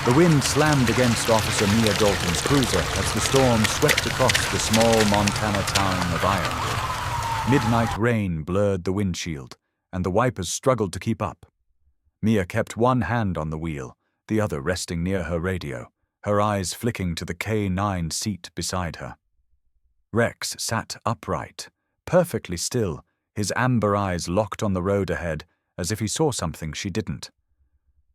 The wind slammed against Officer Mia Dalton's cruiser as the storm swept across the small Montana town of Iron. Midnight rain blurred the windshield, and the wipers struggled to keep up. Mia kept one hand on the wheel, the other resting near her radio, her eyes flicking to the K9 seat beside her. Rex sat upright, perfectly still, his amber eyes locked on the road ahead, as if he saw something she didn't.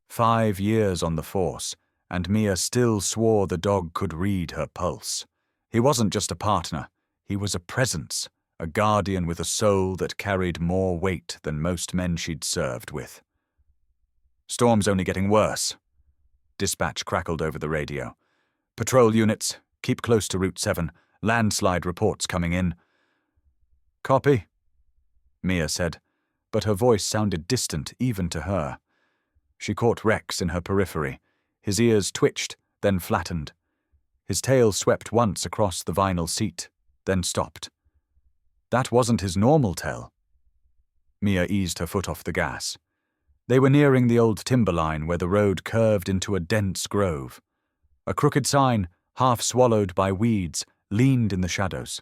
5 years on the force, and Mia still swore the dog could read her pulse. He wasn't just a partner, he was a presence, a guardian with a soul that carried more weight than most men she'd served with. "Storm's only getting worse." Dispatch crackled over the radio. "Patrol units, keep close to Route 7. Landslide reports coming in." "Copy," Mia said, but her voice sounded distant even to her. She caught Rex in her periphery. His ears twitched, then flattened. His tail swept once across the vinyl seat, then stopped. That wasn't his normal tail. Mia eased her foot off the gas. They were nearing the old timberline where the road curved into a dense grove. A crooked sign, half swallowed by weeds, leaned in the shadows.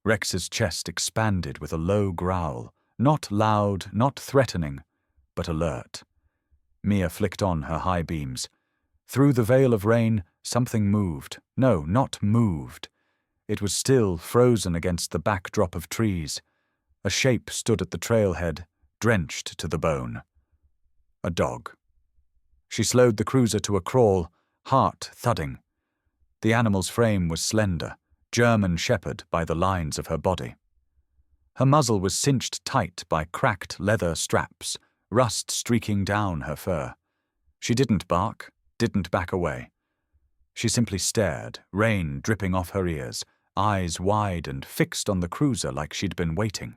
Rex's chest expanded with a low growl, not loud, not threatening, but alert. Mia flicked on her high beams. Through the veil of rain, something moved. No, not moved. It was still frozen against the backdrop of trees. A shape stood at the trailhead, drenched to the bone. A dog. She slowed the cruiser to a crawl, heart thudding. The animal's frame was slender, German shepherd by the lines of her body. Her muzzle was cinched tight by cracked leather straps, rust streaking down her fur. She didn't bark, didn't back away. She simply stared, rain dripping off her ears, eyes wide and fixed on the cruiser like she'd been waiting.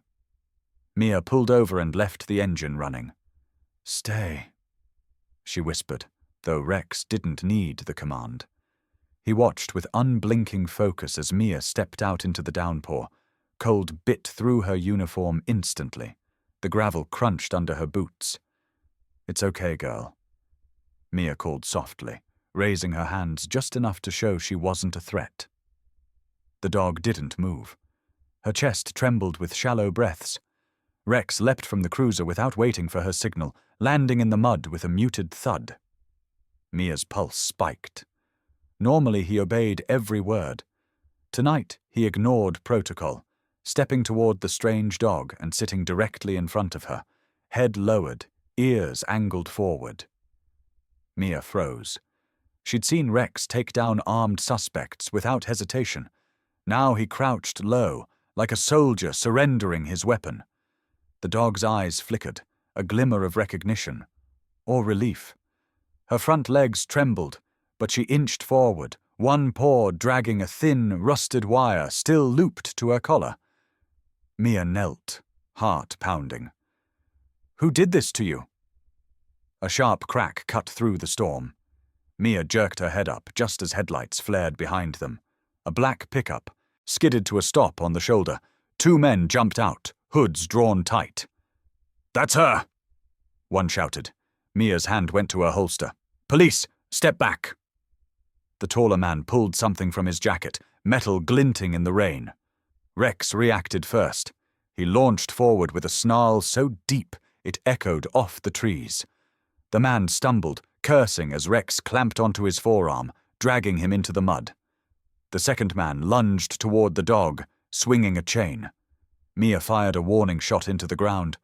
Mia pulled over and left the engine running. "Stay," she whispered, though Rex didn't need the command. He watched with unblinking focus as Mia stepped out into the downpour. Cold bit through her uniform instantly. The gravel crunched under her boots. "It's okay, girl," Mia called softly, raising her hands just enough to show she wasn't a threat. The dog didn't move. Her chest trembled with shallow breaths. Rex leapt from the cruiser without waiting for her signal, landing in the mud with a muted thud. Mia's pulse spiked. Normally he obeyed every word. Tonight he ignored protocol, stepping toward the strange dog and sitting directly in front of her, head lowered, ears angled forward. Mia froze. She'd seen Rex take down armed suspects without hesitation. Now he crouched low, like a soldier surrendering his weapon. The dog's eyes flickered, a glimmer of recognition, or relief. Her front legs trembled, but she inched forward, one paw dragging a thin, rusted wire still looped to her collar. Mia knelt, heart pounding. "Who did this to you?" A sharp crack cut through the storm. Mia jerked her head up just as headlights flared behind them. A black pickup skidded to a stop on the shoulder. 2 men jumped out, hoods drawn tight. "That's her!" one shouted. Mia's hand went to her holster. "Police, step back!" The taller man pulled something from his jacket, metal glinting in the rain. Rex reacted first. He launched forward with a snarl so deep it echoed off the trees. The man stumbled, cursing as Rex clamped onto his forearm, dragging him into the mud. The second man lunged toward the dog, swinging a chain. Mia fired a warning shot into the ground.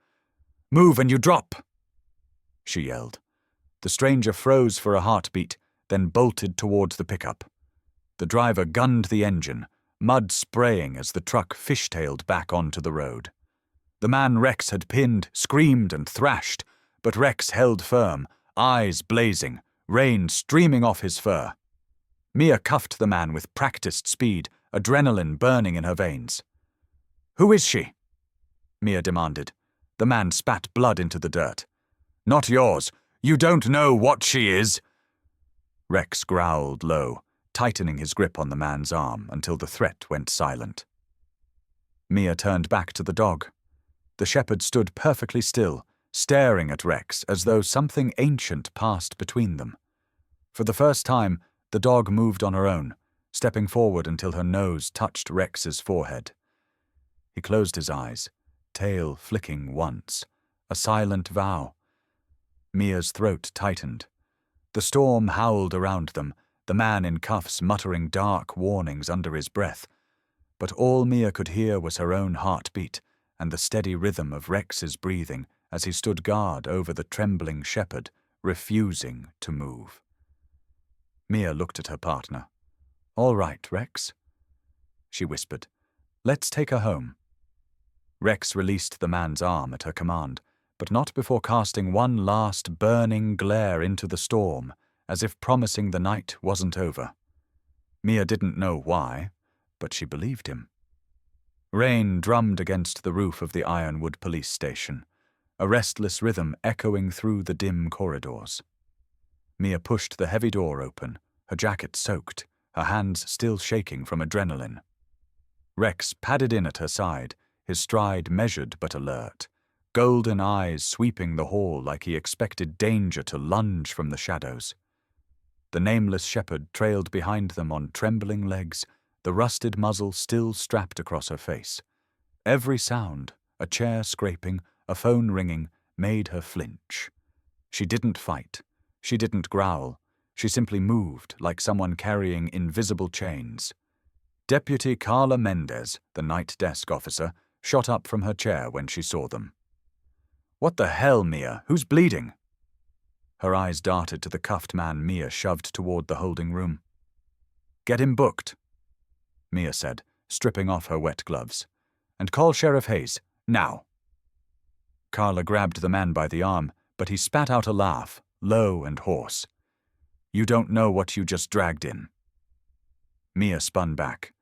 "Move and you drop!" she yelled. The stranger froze for a heartbeat, then bolted toward the pickup. The driver gunned the engine, mud spraying as the truck fishtailed back onto the road. The man Rex had pinned screamed and thrashed, but Rex held firm, eyes blazing, rain streaming off his fur. Mia cuffed the man with practiced speed, adrenaline burning in her veins. "Who is she?" Mia demanded. The man spat blood into the dirt. "Not yours. You don't know what she is." Rex growled low, tightening his grip on the man's arm until the threat went silent. Mia turned back to the dog. The shepherd stood perfectly still, staring at Rex as though something ancient passed between them. For the first time, the dog moved on her own, stepping forward until her nose touched Rex's forehead. He closed his eyes, tail flicking once, a silent vow. Mia's throat tightened. The storm howled around them, the man in cuffs muttering dark warnings under his breath. But all Mia could hear was her own heartbeat and the steady rhythm of Rex's breathing as he stood guard over the trembling shepherd, refusing to move. Mia looked at her partner. "All right, Rex," she whispered. "Let's take her home." Rex released the man's arm at her command, but not before casting one last burning glare into the storm, as if promising the night wasn't over. Mia didn't know why, but she believed him. Rain drummed against the roof of the Ironwood police station, a restless rhythm echoing through the dim corridors. Mia pushed the heavy door open, her jacket soaked, her hands still shaking from adrenaline. Rex padded in at her side, his stride measured but alert, golden eyes sweeping the hall like he expected danger to lunge from the shadows. The nameless shepherd trailed behind them on trembling legs, the rusted muzzle still strapped across her face. Every sound, a chair scraping, a phone ringing, made her flinch. She didn't fight. She didn't growl. She simply moved like someone carrying invisible chains. Deputy Carla Mendez, the night desk officer, shot up from her chair when she saw them. "What the hell, Mia? Who's bleeding?" Her eyes darted to the cuffed man Mia shoved toward the holding room. "Get him booked," Mia said, stripping off her wet gloves. "And call Sheriff Hayes, now." Carla grabbed the man by the arm, but he spat out a laugh, low and hoarse. "You don't know what you just dragged in." Mia spun back.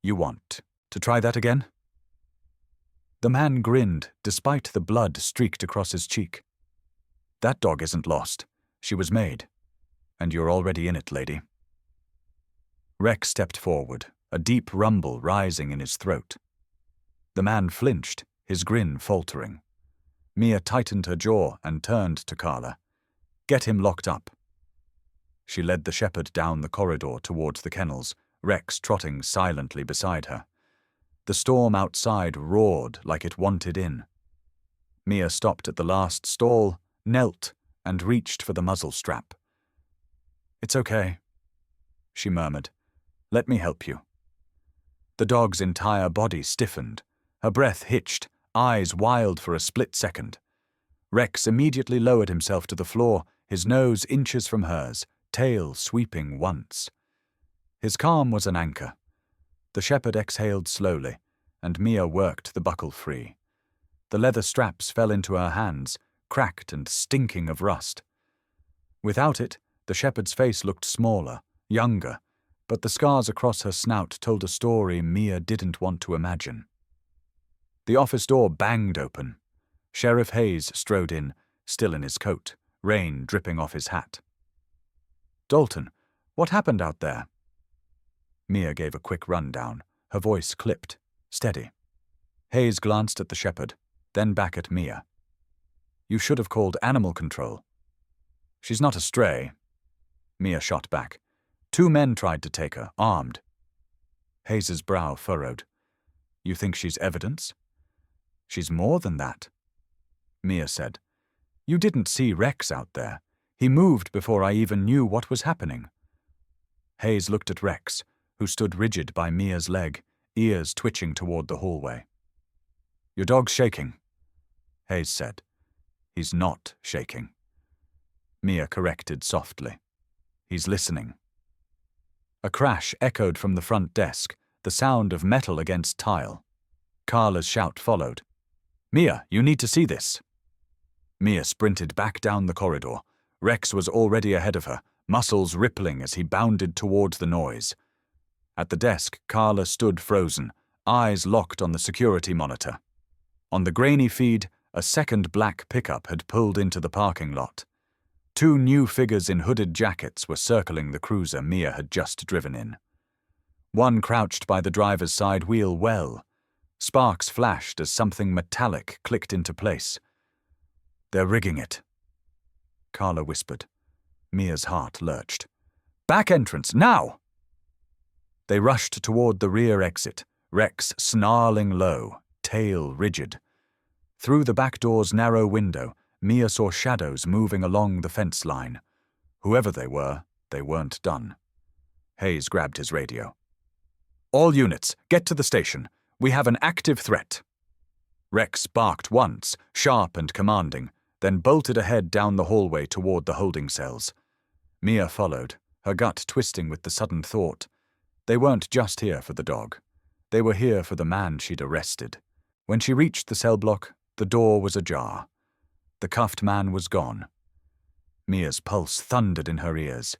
"You want to try that again?" The man grinned, despite the blood streaked across his cheek. "That dog isn't lost. She was made. And you're already in it, lady." Rex stepped forward, a deep rumble rising in his throat. The man flinched, his grin faltering. Mia tightened her jaw and turned to Carla. "Get him locked up." She led the shepherd down the corridor towards the kennels, Rex trotting silently beside her. The storm outside roared like it wanted in. Mia stopped at the last stall, knelt, and reached for the muzzle strap. "It's okay," she murmured. "Let me help you." The dog's entire body stiffened. Her breath hitched, eyes wild for a split second. Rex immediately lowered himself to the floor, his nose inches from hers, tail sweeping once. His calm was an anchor. The shepherd exhaled slowly, and Mia worked the buckle free. The leather straps fell into her hands, cracked and stinking of rust. Without it, the shepherd's face looked smaller, younger, but the scars across her snout told a story Mia didn't want to imagine. The office door banged open. Sheriff Hayes strode in, still in his coat, rain dripping off his hat. "Dalton, what happened out there?" Mia gave a quick rundown, her voice clipped, steady. Hayes glanced at the shepherd, then back at Mia. "You should have called animal control." "She's not a stray," Mia shot back. "2 men tried to take her, armed." Hayes's brow furrowed. "You think she's evidence?" "She's more than that," Mia said. "You didn't see Rex out there. He moved before I even knew what was happening." Hayes looked at Rex, who stood rigid by Mia's leg, ears twitching toward the hallway. "Your dog's shaking," Hayes said. "He's not shaking," Mia corrected softly. "He's listening." A crash echoed from the front desk, the sound of metal against tile. Carla's shout followed. "Mia, you need to see this." Mia sprinted back down the corridor. Rex was already ahead of her, muscles rippling as he bounded toward the noise. At the desk, Carla stood frozen, eyes locked on the security monitor. On the grainy feed, a second black pickup had pulled into the parking lot. 2 new figures in hooded jackets were circling the cruiser Mia had just driven in. One crouched by the driver's side wheel well. Sparks flashed as something metallic clicked into place. "They're rigging it," Carla whispered. Mia's heart lurched. Back entrance, now! They rushed toward the rear exit, Rex snarling low, tail rigid. Through the back door's narrow window, Mia saw shadows moving along the fence line. Whoever they weren't done. Hayes grabbed his radio. All units, get to the station. We have an active threat. Rex barked once, sharp and commanding, then bolted ahead down the hallway toward the holding cells. Mia followed, her gut twisting with the sudden thought. They weren't just here for the dog. They were here for the man she'd arrested. When she reached the cell block, the door was ajar. The cuffed man was gone. Mia's pulse thundered in her ears.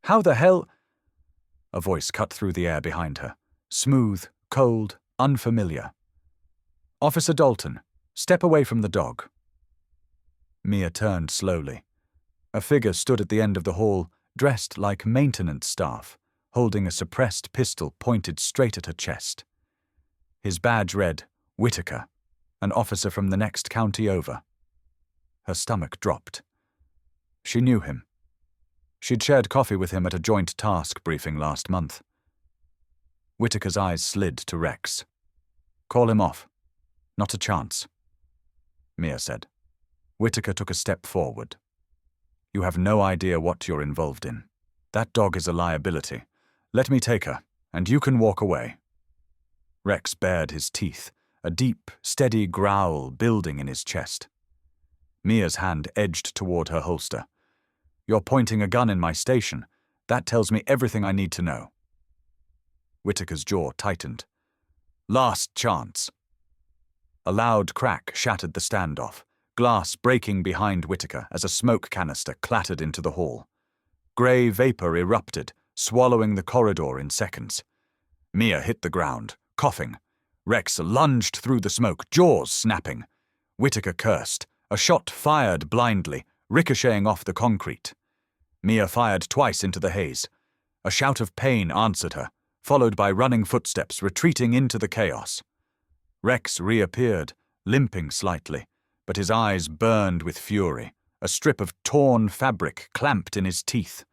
How the hell? A voice cut through the air behind her. Smooth, cold, unfamiliar. Officer Dalton, step away from the dog. Mia turned slowly. A figure stood at the end of the hall, dressed like maintenance staff, holding a suppressed pistol pointed straight at her chest. His badge read, Whitaker, an officer from the next county over. Her stomach dropped. She knew him. She'd shared coffee with him at a joint task briefing last month. Whitaker's eyes slid to Rex. Call him off. Not a chance, Mia said. Whitaker took a step forward. You have no idea what you're involved in. That dog is a liability. Let me take her, and you can walk away. Rex bared his teeth, a deep, steady growl building in his chest. Mia's hand edged toward her holster. You're pointing a gun in my station. That tells me everything I need to know. Whitaker's jaw tightened. Last chance. A loud crack shattered the standoff, glass breaking behind Whitaker as a smoke canister clattered into the hall. Grey vapor erupted, swallowing the corridor in seconds. Mia hit the ground, coughing. Rex lunged through the smoke, jaws snapping. Whitaker cursed, a shot fired blindly, ricocheting off the concrete. Mia fired twice into the haze. A shout of pain answered her, followed by running footsteps retreating into the chaos. Rex reappeared, limping slightly, but his eyes burned with fury, a strip of torn fabric clamped in his teeth.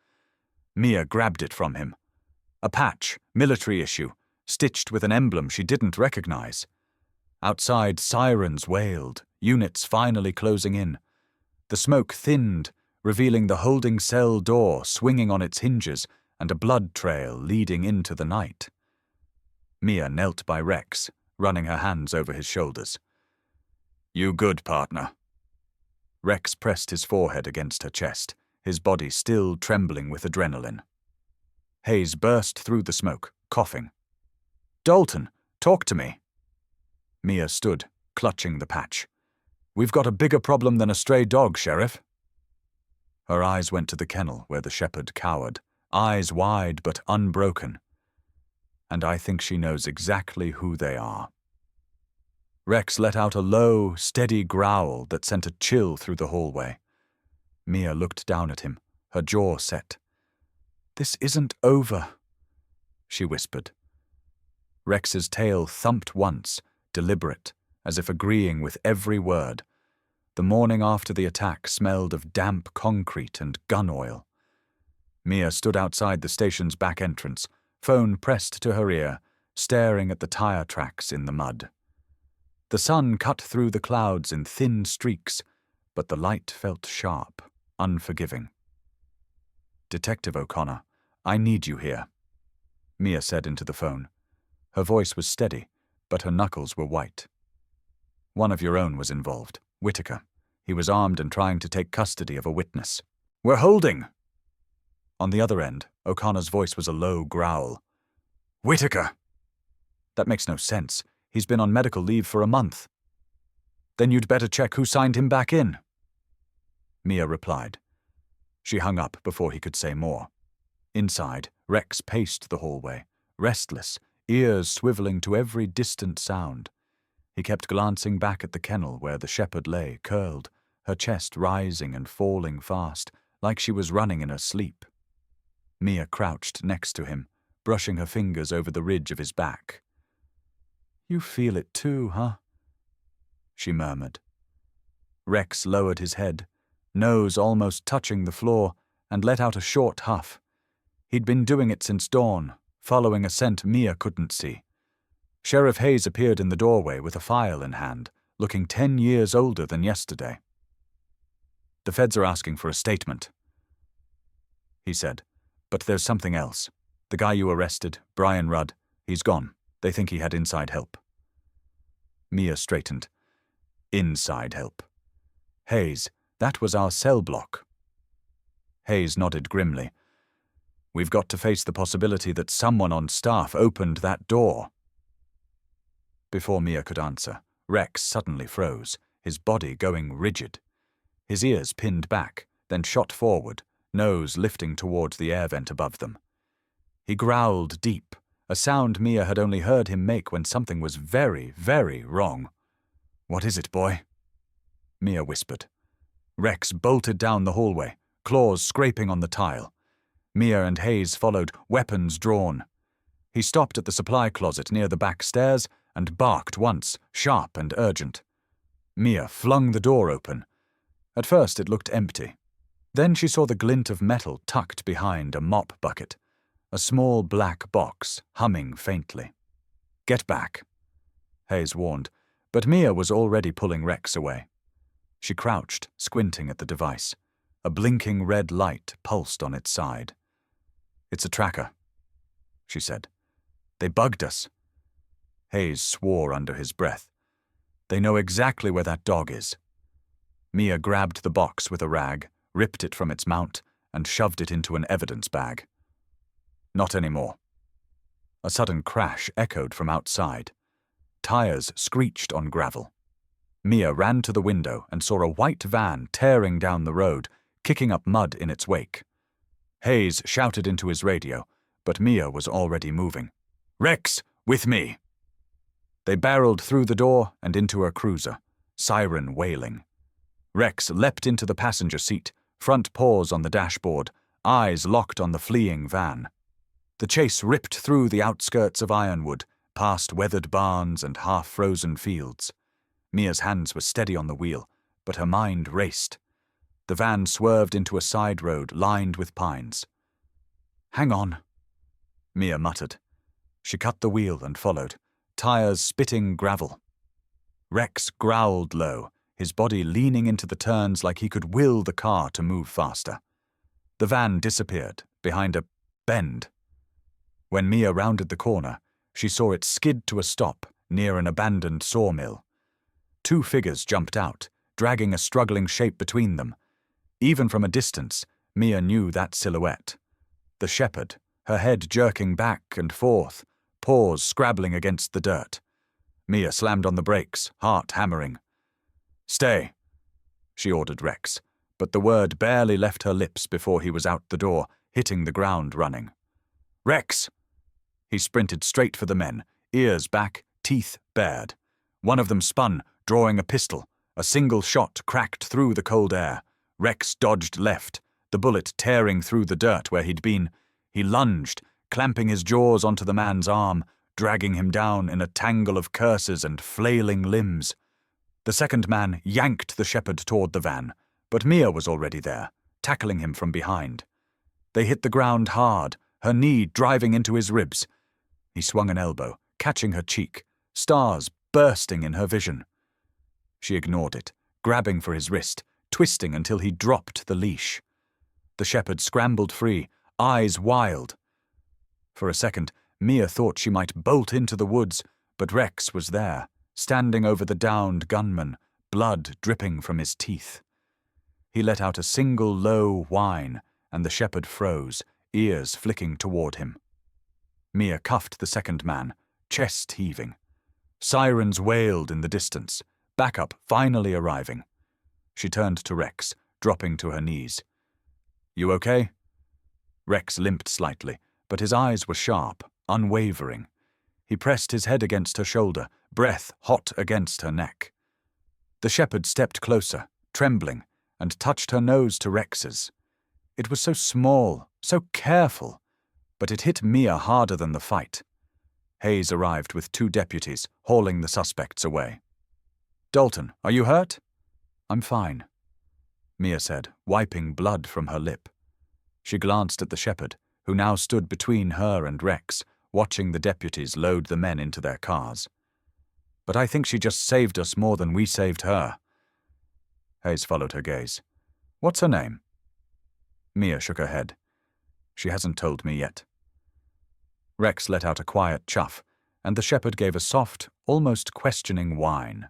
Mia grabbed it from him. A patch, military issue, stitched with an emblem she didn't recognize. Outside, sirens wailed, units finally closing in. The smoke thinned, revealing the holding cell door swinging on its hinges and a blood trail leading into the night. Mia knelt by Rex, running her hands over his shoulders. You good, partner? Rex pressed his forehead against her chest, his body still trembling with adrenaline. Hayes burst through the smoke, coughing. Dalton, talk to me. Mia stood, clutching the patch. We've got a bigger problem than a stray dog, Sheriff. Her eyes went to the kennel where the shepherd cowered, eyes wide but unbroken. And I think she knows exactly who they are. Rex let out a low, steady growl that sent a chill through the hallway. Mia looked down at him, her jaw set. This isn't over, she whispered. Rex's tail thumped once, deliberate, as if agreeing with every word. The morning after the attack smelled of damp concrete and gun oil. Mia stood outside the station's back entrance, phone pressed to her ear, staring at the tire tracks in the mud. The sun cut through the clouds in thin streaks, but the light felt sharp, unforgiving. Detective O'Connor, I need you here, Mia said into the phone. Her voice was steady, but her knuckles were white. One of your own was involved, Whitaker. He was armed and trying to take custody of a witness. We're holding! On the other end, O'Connor's voice was a low growl. Whitaker! That makes no sense. He's been on medical leave for a month. Then you'd better check who signed him back in. Mia replied. She hung up before he could say more. Inside, Rex paced the hallway, restless, ears swiveling to every distant sound. He kept glancing back at the kennel where the shepherd lay, curled, her chest rising and falling fast, like she was running in her sleep. Mia crouched next to him, brushing her fingers over the ridge of his back. You feel it too, huh? She murmured. Rex lowered his head, nose almost touching the floor, and let out a short huff. He'd been doing it since dawn, following a scent Mia couldn't see. Sheriff Hayes appeared in the doorway with a file in hand, looking 10 years older than yesterday. "The feds are asking for a statement," he said. "But there's something else. The guy you arrested, Brian Rudd, he's gone. They think he had inside help." Mia straightened. "Inside help. Hayes, that was our cell block." Hayes nodded grimly. "We've got to face the possibility that someone on staff opened that door." Before Mia could answer, Rex suddenly froze, his body going rigid. His ears pinned back, then shot forward, nose lifting towards the air vent above them. He growled deep, a sound Mia had only heard him make when something was very, very wrong. "What is it, boy?" Mia whispered. Rex bolted down the hallway, claws scraping on the tile. Mia and Hayes followed, weapons drawn. He stopped at the supply closet near the back stairs and barked once, sharp and urgent. Mia flung the door open. At first it looked empty. Then she saw the glint of metal tucked behind a mop bucket, a small black box humming faintly. "Get back," Hayes warned, but Mia was already pulling Rex away. She crouched, squinting at the device. A blinking red light pulsed on its side. "It's a tracker," she said. "They bugged us." Hayes swore under his breath. "They know exactly where that dog is." Mia grabbed the box with a rag, ripped it from its mount, and shoved it into an evidence bag. "Not anymore." A sudden crash echoed from outside. Tires screeched on gravel. Mia ran to the window and saw a white van tearing down the road, kicking up mud in its wake. Hayes shouted into his radio, but Mia was already moving. "Rex, with me!" They barreled through the door and into a cruiser, siren wailing. Rex leapt into the passenger seat, front paws on the dashboard, eyes locked on the fleeing van. The chase ripped through the outskirts of Ironwood, past weathered barns and half-frozen fields. Mia's hands were steady on the wheel, but her mind raced. The van swerved into a side road lined with pines. "Hang on," Mia muttered. She cut the wheel and followed, tires spitting gravel. Rex growled low, his body leaning into the turns like he could will the car to move faster. The van disappeared behind a bend. When Mia rounded the corner, she saw it skid to a stop near an abandoned sawmill. 2 figures jumped out, dragging a struggling shape between them. Even from a distance, Mia knew that silhouette. The shepherd, her head jerking back and forth, paws scrabbling against the dirt. Mia slammed on the brakes, heart hammering. "Stay," she ordered Rex, but the word barely left her lips before he was out the door, hitting the ground running. "Rex!" He sprinted straight for the men, ears back, teeth bared. One of them spun, drawing a pistol. A single shot cracked through the cold air. Rex dodged left, the bullet tearing through the dirt where he'd been. He lunged, clamping his jaws onto the man's arm, dragging him down in a tangle of curses and flailing limbs. The second man yanked the shepherd toward the van, but Mia was already there, tackling him from behind. They hit the ground hard, her knee driving into his ribs. He swung an elbow, catching her cheek, stars bursting in her vision. She ignored it, grabbing for his wrist, twisting until he dropped the leash. The shepherd scrambled free, eyes wild. For a second, Mia thought she might bolt into the woods, but Rex was there, standing over the downed gunman, blood dripping from his teeth. He let out a single low whine, and the shepherd froze, ears flicking toward him. Mia cuffed the second man, chest heaving. Sirens wailed in the distance, backup finally arriving. She turned to Rex, dropping to her knees. "You okay?" Rex limped slightly, but his eyes were sharp, unwavering. He pressed his head against her shoulder, breath hot against her neck. The shepherd stepped closer, trembling, and touched her nose to Rex's. It was so small, so careful, but it hit Mia harder than the fight. Hayes arrived with 2 deputies, hauling the suspects away. "Dalton, are you hurt?" "I'm fine," Mia said, wiping blood from her lip. She glanced at the shepherd, who now stood between her and Rex, watching the deputies load the men into their cars. "But I think she just saved us more than we saved her." Hayes followed her gaze. "What's her name?" Mia shook her head. "She hasn't told me yet." Rex let out a quiet chuff, and the shepherd gave a soft, almost questioning whine.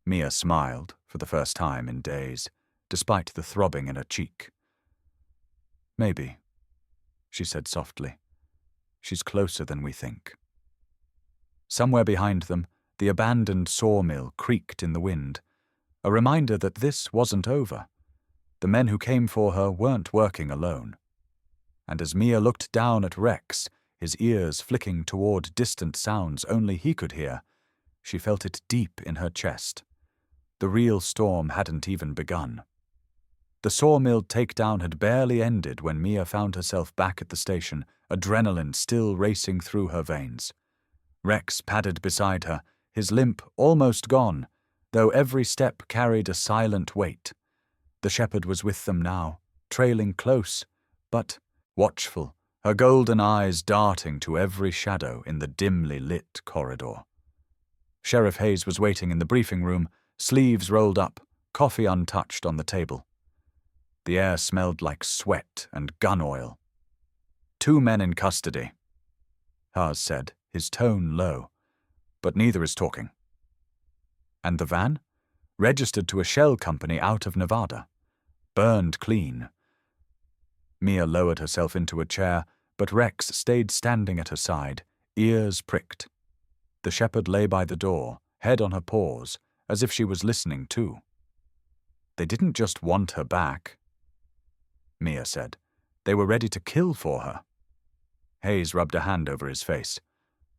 Mia smiled, for the first time in days, despite the throbbing in her cheek. "Maybe," she said softly. "She's closer than we think." Somewhere behind them, the abandoned sawmill creaked in the wind, a reminder that this wasn't over. The men who came for her weren't working alone. And as Mia looked down at Rex, his ears flicking toward distant sounds only he could hear, she felt it deep in her chest. The real storm hadn't even begun. The sawmill takedown had barely ended when Mia found herself back at the station, adrenaline still racing through her veins. Rex padded beside her, his limp almost gone, though every step carried a silent weight. The shepherd was with them now, trailing close, but watchful, her golden eyes darting to every shadow in the dimly lit corridor. Sheriff Hayes was waiting in the briefing room, sleeves rolled up, coffee untouched on the table. The air smelled like sweat and gun oil. "2 men in custody," Haas said, his tone low. "But neither is talking." "And the van?" "Registered to a shell company out of Nevada. Burned clean." Mia lowered herself into a chair, but Rex stayed standing at her side, ears pricked. The shepherd lay by the door, head on her paws, as if she was listening too. "They didn't just want her back," Mia said. "They were ready to kill for her." Hayes rubbed a hand over his face.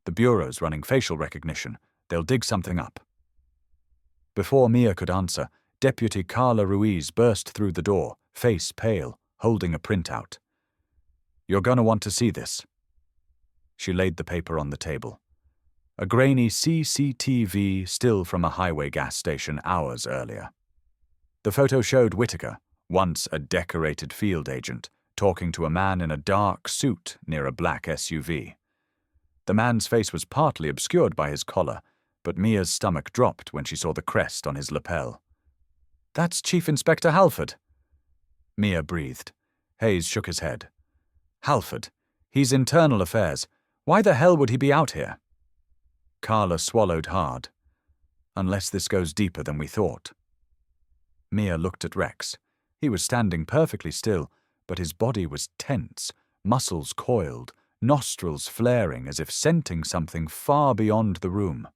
"The Bureau's running facial recognition. They'll dig something up." Before Mia could answer, Deputy Carla Ruiz burst through the door, face pale, holding a printout. "You're going to want to see this." She laid the paper on the table. A grainy CCTV still from a highway gas station hours earlier. The photo showed Whitaker, once a decorated field agent, talking to a man in a dark suit near a black SUV. The man's face was partly obscured by his collar, but Mia's stomach dropped when she saw the crest on his lapel. "That's Chief Inspector Halford." Mia breathed. Hayes shook his head. "Halford. He's internal affairs. Why the hell would he be out here?" Carla swallowed hard. "Unless this goes deeper than we thought." Mia looked at Rex. He was standing perfectly still, but his body was tense, muscles coiled, nostrils flaring as if scenting something far beyond the room.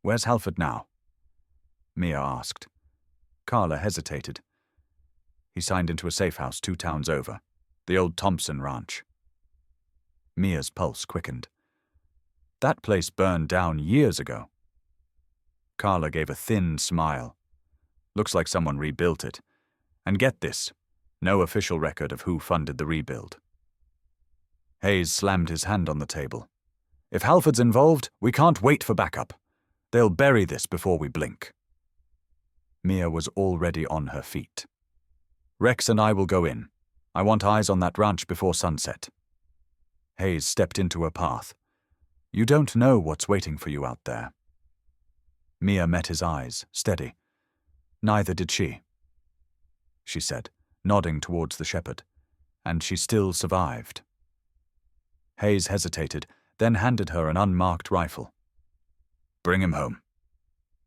"Where's Halford now?" Mia asked. Carla hesitated. "He signed into a safe house 2 towns over, the old Thompson Ranch." Mia's pulse quickened. "That place burned down years ago." Carla gave a thin smile. "Looks like someone rebuilt it. And get this, no official record of who funded the rebuild." Hayes slammed his hand on the table. "If Halford's involved, we can't wait for backup. They'll bury this before we blink." Mia was already on her feet. "Rex and I will go in. I want eyes on that ranch before sunset." Hayes stepped into her path. "You don't know what's waiting for you out there." Mia met his eyes, steady. "Neither did she," she said, nodding towards the shepherd. "And she still survived." Hayes hesitated, then handed her an unmarked rifle. "Bring him home,"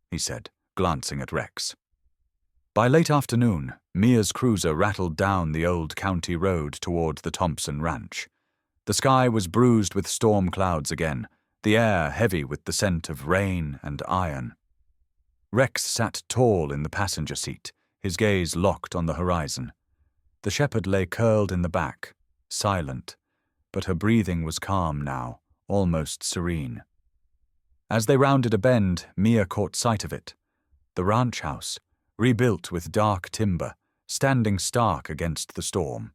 he said, glancing at Rex. By late afternoon, Mia's cruiser rattled down the old county road toward the Thompson Ranch. The sky was bruised with storm clouds again, the air heavy with the scent of rain and iron. Rex sat tall in the passenger seat, his gaze locked on the horizon. The shepherd lay curled in the back, silent, but her breathing was calm now, almost serene. As they rounded a bend, Mia caught sight of it. The ranch house, rebuilt with dark timber, standing stark against the storm.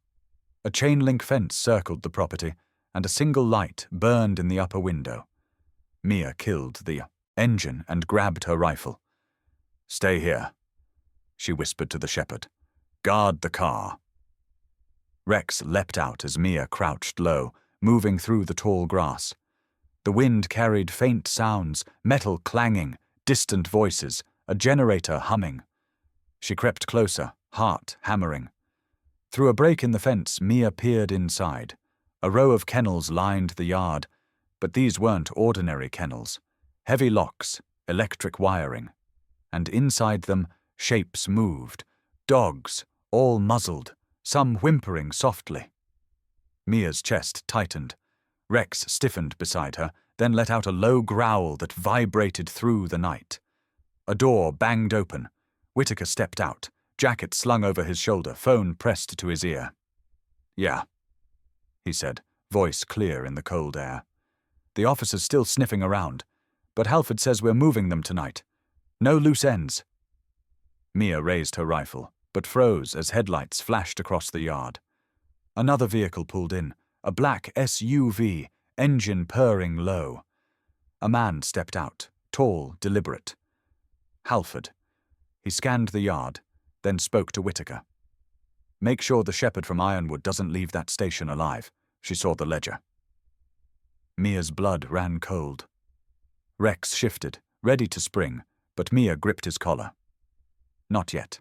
A chain-link fence circled the property, and a single light burned in the upper window. Mia killed the engine and grabbed her rifle. "Stay here," she whispered to the shepherd. "Guard the car." Rex leapt out as Mia crouched low, moving through the tall grass. The wind carried faint sounds, metal clanging, distant voices, a generator humming. She crept closer, heart hammering. Through a break in the fence, Mia peered inside. A row of kennels lined the yard, but these weren't ordinary kennels. Heavy locks, electric wiring. And inside them, shapes moved. Dogs, all muzzled, some whimpering softly. Mia's chest tightened. Rex stiffened beside her, then let out a low growl that vibrated through the night. A door banged open. Whitaker stepped out, jacket slung over his shoulder, phone pressed to his ear. "Yeah," he said, voice clear in the cold air. "The officer's still sniffing around, but Halford says we're moving them tonight. No loose ends." Mia raised her rifle, but froze as headlights flashed across the yard. Another vehicle pulled in, a black SUV, engine purring low. A man stepped out, tall, deliberate. Halford. He scanned the yard, then spoke to Whitaker. "Make sure the shepherd from Ironwood doesn't leave that station alive." She saw the ledger. Mia's blood ran cold. Rex shifted, ready to spring, but Mia gripped his collar. "Not yet."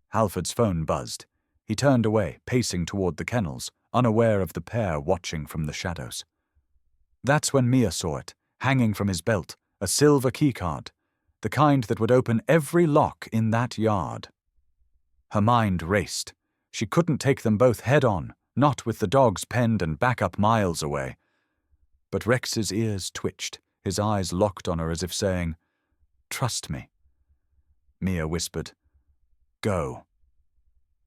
Halford's phone buzzed. He turned away, pacing toward the kennels, unaware of the pair watching from the shadows. That's when Mia saw it, hanging from his belt, a silver keycard, the kind that would open every lock in that yard. Her mind raced. She couldn't take them both head-on, not with the dogs penned and backup miles away. But Rex's ears twitched, his eyes locked on her as if saying, "Trust me." Mia whispered, "Go."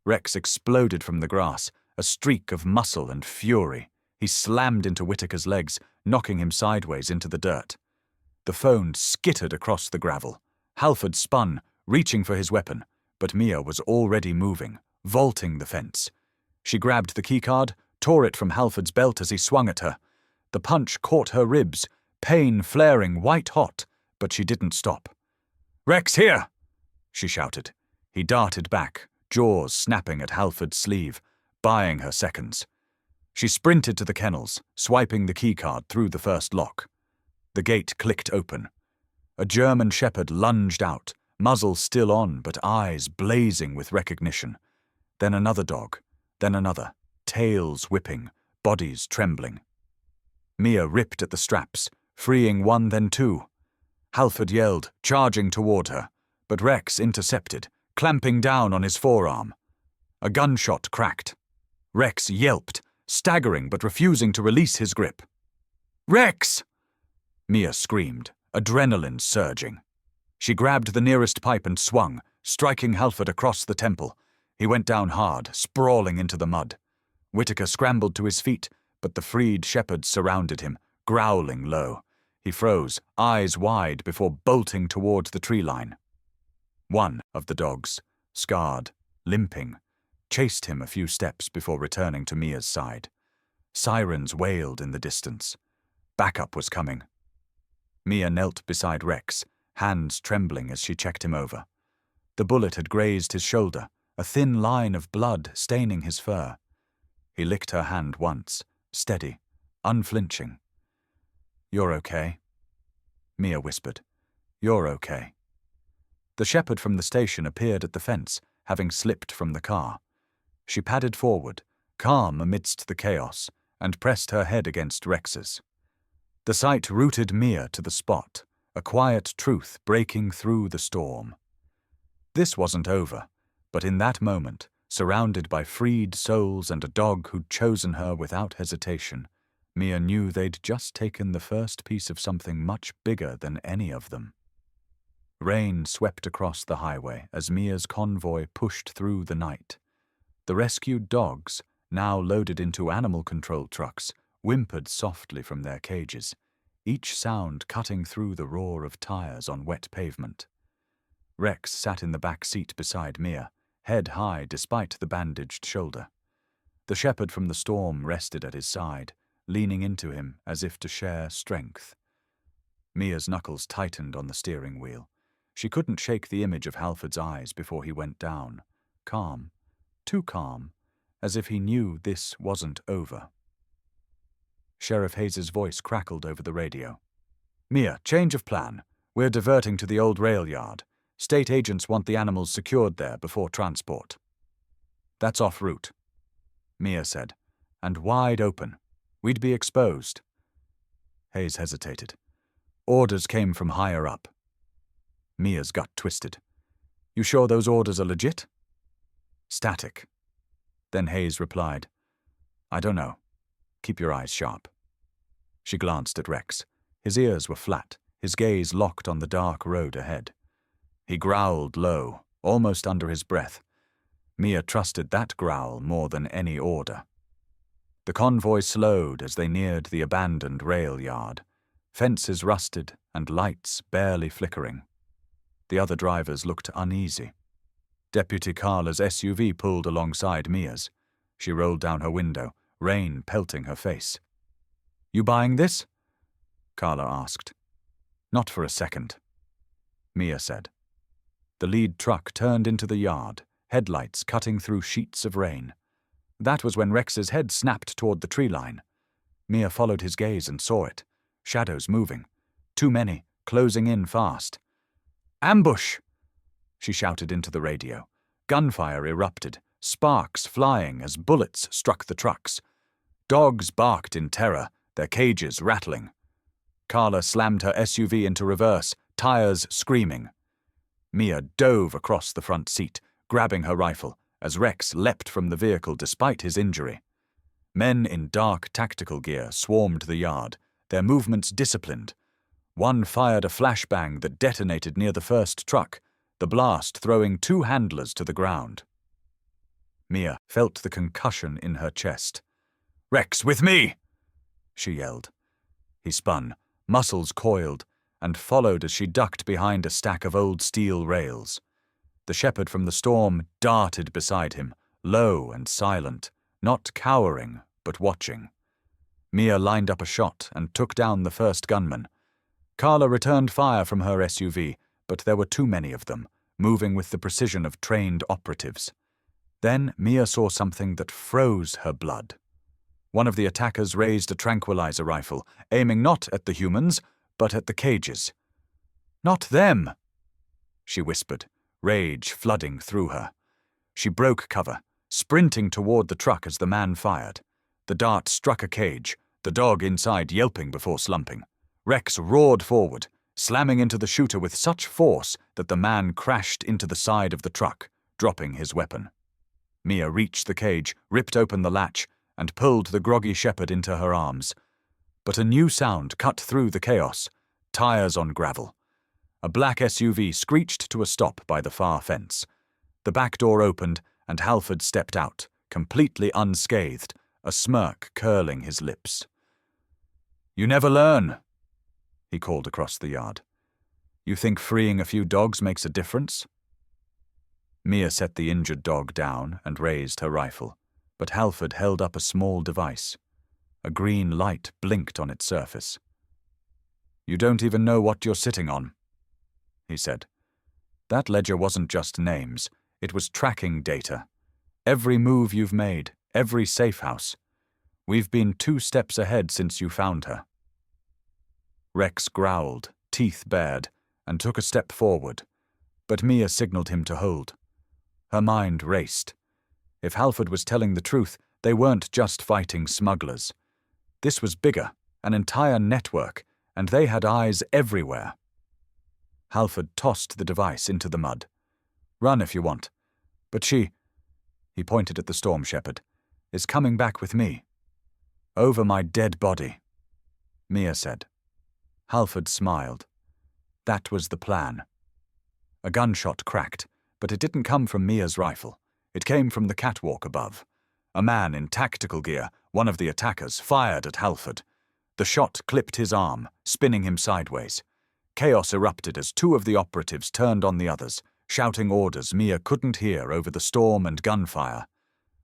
Rex exploded from the grass, a streak of muscle and fury. He slammed into Whitaker's legs, knocking him sideways into the dirt. The phone skittered across the gravel. Halford spun, reaching for his weapon, but Mia was already moving, vaulting the fence. She grabbed the keycard, tore it from Halford's belt as he swung at her. The punch caught her ribs, pain flaring white-hot, but she didn't stop. "Rex, here!" she shouted. He darted back, jaws snapping at Halford's sleeve, buying her seconds. She sprinted to the kennels, swiping the keycard through the first lock. The gate clicked open. A German shepherd lunged out, muzzle still on but eyes blazing with recognition. Then another dog, then another, tails whipping, bodies trembling. Mia ripped at the straps, freeing one then two. Halford yelled, charging toward her, but Rex intercepted, clamping down on his forearm. A gunshot cracked. Rex yelped, staggering but refusing to release his grip. "Rex!" Mia screamed, adrenaline surging. She grabbed the nearest pipe and swung, striking Halford across the temple. He went down hard, sprawling into the mud. Whitaker scrambled to his feet, but the freed shepherds surrounded him, growling low. He froze, eyes wide, before bolting toward the tree line. One of the dogs, scarred, limping, chased him a few steps before returning to Mia's side. Sirens wailed in the distance. Backup was coming. Mia knelt beside Rex, hands trembling as she checked him over. The bullet had grazed his shoulder, a thin line of blood staining his fur. He licked her hand once, steady, unflinching. "You're okay," Mia whispered. "You're okay." The shepherd from the station appeared at the fence, having slipped from the car. She padded forward, calm amidst the chaos, and pressed her head against Rex's. The sight rooted Mia to the spot, a quiet truth breaking through the storm. This wasn't over, but in that moment, surrounded by freed souls and a dog who'd chosen her without hesitation, Mia knew they'd just taken the first piece of something much bigger than any of them. Rain swept across the highway as Mia's convoy pushed through the night. The rescued dogs, now loaded into animal control trucks, whimpered softly from their cages, each sound cutting through the roar of tires on wet pavement. Rex sat in the back seat beside Mia, head high despite the bandaged shoulder. The shepherd from the storm rested at his side, leaning into him as if to share strength. Mia's knuckles tightened on the steering wheel. She couldn't shake the image of Halford's eyes before he went down, calm, too calm, as if he knew this wasn't over. Sheriff Hayes's voice crackled over the radio. "Mia, change of plan. We're diverting to the old rail yard. State agents want the animals secured there before transport." "That's off route," Mia said, "and wide open. We'd be exposed." Hayes hesitated. "Orders came from higher up." Mia's gut twisted. "You sure those orders are legit?" "Static." Then Hayes replied, "I don't know. Keep your eyes sharp." She glanced at Rex. His ears were flat, his gaze locked on the dark road ahead. He growled low, almost under his breath. Mia trusted that growl more than any order. The convoy slowed as they neared the abandoned rail yard, fences rusted and lights barely flickering. The other drivers looked uneasy. Deputy Carla's SUV pulled alongside Mia's. She rolled down her window, rain pelting her face. "You buying this?" Carla asked. "Not for a second," Mia said. The lead truck turned into the yard, headlights cutting through sheets of rain. That was when Rex's head snapped toward the tree line. Mia followed his gaze and saw it. Shadows moving. Too many, closing in fast. "Ambush!" she shouted into the radio. Gunfire erupted, sparks flying as bullets struck the trucks. Dogs barked in terror, their cages rattling. Carla slammed her SUV into reverse, tires screaming. Mia dove across the front seat, grabbing her rifle, as Rex leapt from the vehicle despite his injury. Men in dark tactical gear swarmed the yard, their movements disciplined. One fired a flashbang that detonated near the first truck, the blast throwing 2 handlers to the ground. Mia felt the concussion in her chest. "Rex, with me!" she yelled. He spun, muscles coiled, and followed as she ducked behind a stack of old steel rails. The shepherd from the storm darted beside him, low and silent, not cowering, but watching. Mia lined up a shot and took down the first gunman. Carla returned fire from her SUV, but there were too many of them, moving with the precision of trained operatives. Then Mia saw something that froze her blood. One of the attackers raised a tranquilizer rifle, aiming not at the humans, but at the cages. "Not them!" she whispered, rage flooding through her. She broke cover, sprinting toward the truck as the man fired. The dart struck a cage, the dog inside yelping before slumping. Rex roared forward, slamming into the shooter with such force that the man crashed into the side of the truck, dropping his weapon. Mia reached the cage, ripped open the latch, and pulled the groggy shepherd into her arms. But a new sound cut through the chaos. Tires on gravel. A black SUV screeched to a stop by the far fence. The back door opened, and Halford stepped out, completely unscathed, a smirk curling his lips. "You never learn," he called across the yard. "You think freeing a few dogs makes a difference?" Mia set the injured dog down and raised her rifle, but Halford held up a small device. A green light blinked on its surface. "You don't even know what you're sitting on," he said. "That ledger wasn't just names, it was tracking data. Every move you've made, every safe house. We've been 2 steps ahead since you found her." Rex growled, teeth bared, and took a step forward, but Mia signaled him to hold. Her mind raced. If Halford was telling the truth, they weren't just fighting smugglers. This was bigger, an entire network, and they had eyes everywhere. Halford tossed the device into the mud. "Run if you want. But she," he pointed at the storm shepherd, "is coming back with me. Over my dead body," Mia said. Halford smiled. That was the plan. A gunshot cracked, but it didn't come from Mia's rifle. It came from the catwalk above. A man in tactical gear, one of the attackers, fired at Halford. The shot clipped his arm, spinning him sideways. Chaos erupted as 2 of the operatives turned on the others, shouting orders Mia couldn't hear over the storm and gunfire.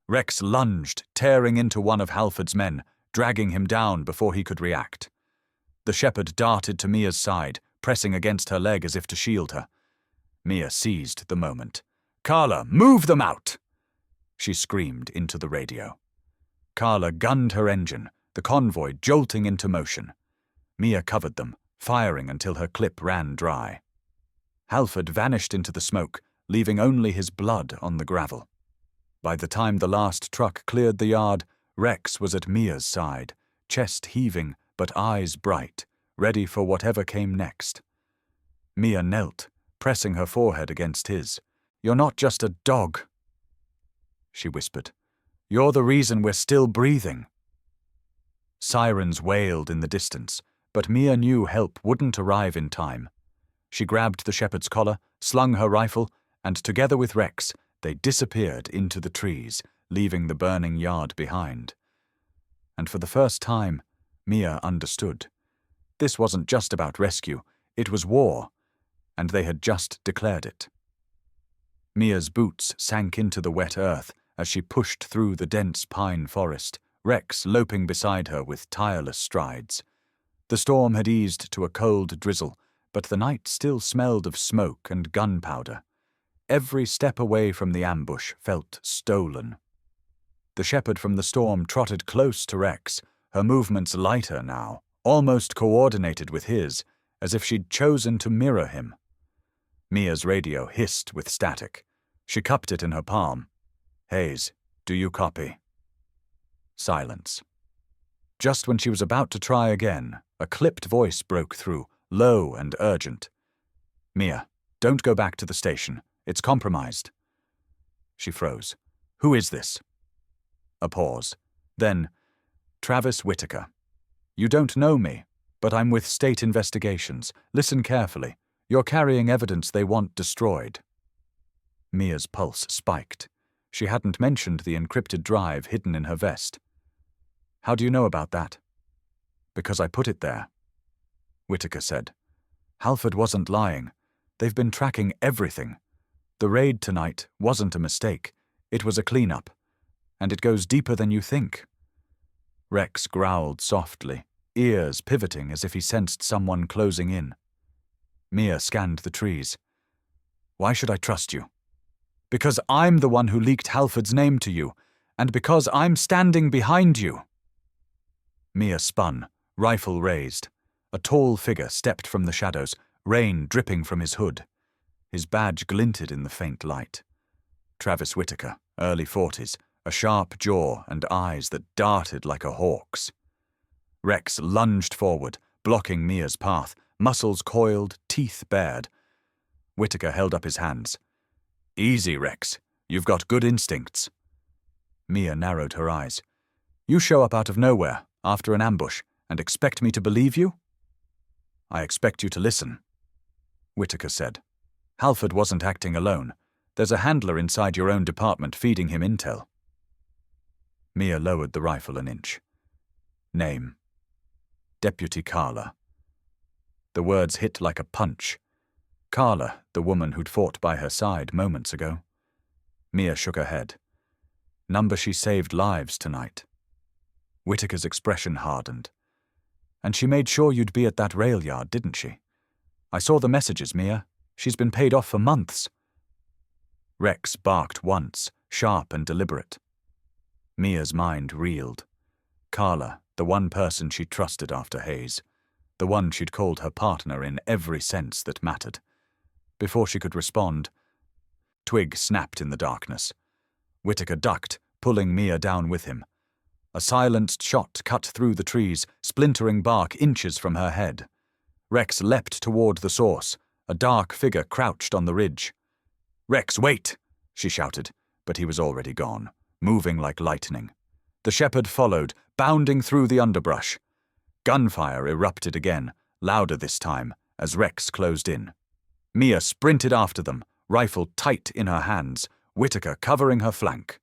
Rex lunged, tearing into one of Halford's men, dragging him down before he could react. The shepherd darted to Mia's side, pressing against her leg as if to shield her. Mia seized the moment. "Carla, move them out!" she screamed into the radio. Carla gunned her engine, the convoy jolting into motion. Mia covered them, firing until her clip ran dry. Halford vanished into the smoke, leaving only his blood on the gravel. By the time the last truck cleared the yard, Rex was at Mia's side, chest heaving but eyes bright, ready for whatever came next. Mia knelt, pressing her forehead against his. "You're not just a dog," she whispered. "You're the reason we're still breathing." Sirens wailed in the distance, but Mia knew help wouldn't arrive in time. She grabbed the shepherd's collar, slung her rifle, and together with Rex, they disappeared into the trees, leaving the burning yard behind. And for the first time, Mia understood. This wasn't just about rescue, it was war, and they had just declared it. Mia's boots sank into the wet earth as she pushed through the dense pine forest, Rex loping beside her with tireless strides. The storm had eased to a cold drizzle, but the night still smelled of smoke and gunpowder. Every step away from the ambush felt stolen. The shepherd from the storm trotted close to Rex, her movements lighter now, almost coordinated with his, as if she'd chosen to mirror him. Mia's radio hissed with static. She cupped it in her palm. "Hayes, do you copy?" Silence. Just when she was about to try again, a clipped voice broke through, low and urgent. "Mia, don't go back to the station. It's compromised." She froze. "Who is this?" A pause. Then, "Travis Whitaker. You don't know me, but I'm with state investigations. Listen carefully. You're carrying evidence they want destroyed." Mia's pulse spiked. She hadn't mentioned the encrypted drive hidden in her vest. "How do you know about that?" "Because I put it there," Whitaker said. "Halford wasn't lying. They've been tracking everything. The raid tonight wasn't a mistake. It was a cleanup. And it goes deeper than you think." Rex growled softly, ears pivoting as if he sensed someone closing in. Mia scanned the trees. "Why should I trust you?" "Because I'm the one who leaked Halford's name to you, and because I'm standing behind you." Mia spun, rifle raised. A tall figure stepped from the shadows, rain dripping from his hood. His badge glinted in the faint light. Travis Whitaker, early 40s, a sharp jaw and eyes that darted like a hawk's. Rex lunged forward, blocking Mia's path, muscles coiled, teeth bared. Whitaker held up his hands. "Easy, Rex. You've got good instincts." Mia narrowed her eyes. "You show up out of nowhere, after an ambush, and expect me to believe you?" "I expect you to listen," Whitaker said. "Halford wasn't acting alone. There's a handler inside your own department feeding him intel." Mia lowered the rifle an inch. "Name." "Deputy Carla." The words hit like a punch. Carla, the woman who'd fought by her side moments ago. Mia shook her head. "Number she saved lives tonight." Whitaker's expression hardened. "And she made sure you'd be at that rail yard, didn't she? I saw the messages, Mia. She's been paid off for months." Rex barked once, sharp and deliberate. Mia's mind reeled. Carla, the one person she trusted after Hayes. The one she'd called her partner in every sense that mattered. Before she could respond, twig snapped in the darkness. Whitaker ducked, pulling Mia down with him. A silenced shot cut through the trees, splintering bark inches from her head. Rex leapt toward the source. A dark figure crouched on the ridge. "Rex, wait!" she shouted, but he was already gone, moving like lightning. The shepherd followed, bounding through the underbrush. Gunfire erupted again, louder this time, as Rex closed in. Mia sprinted after them, rifle tight in her hands, Whitaker covering her flank.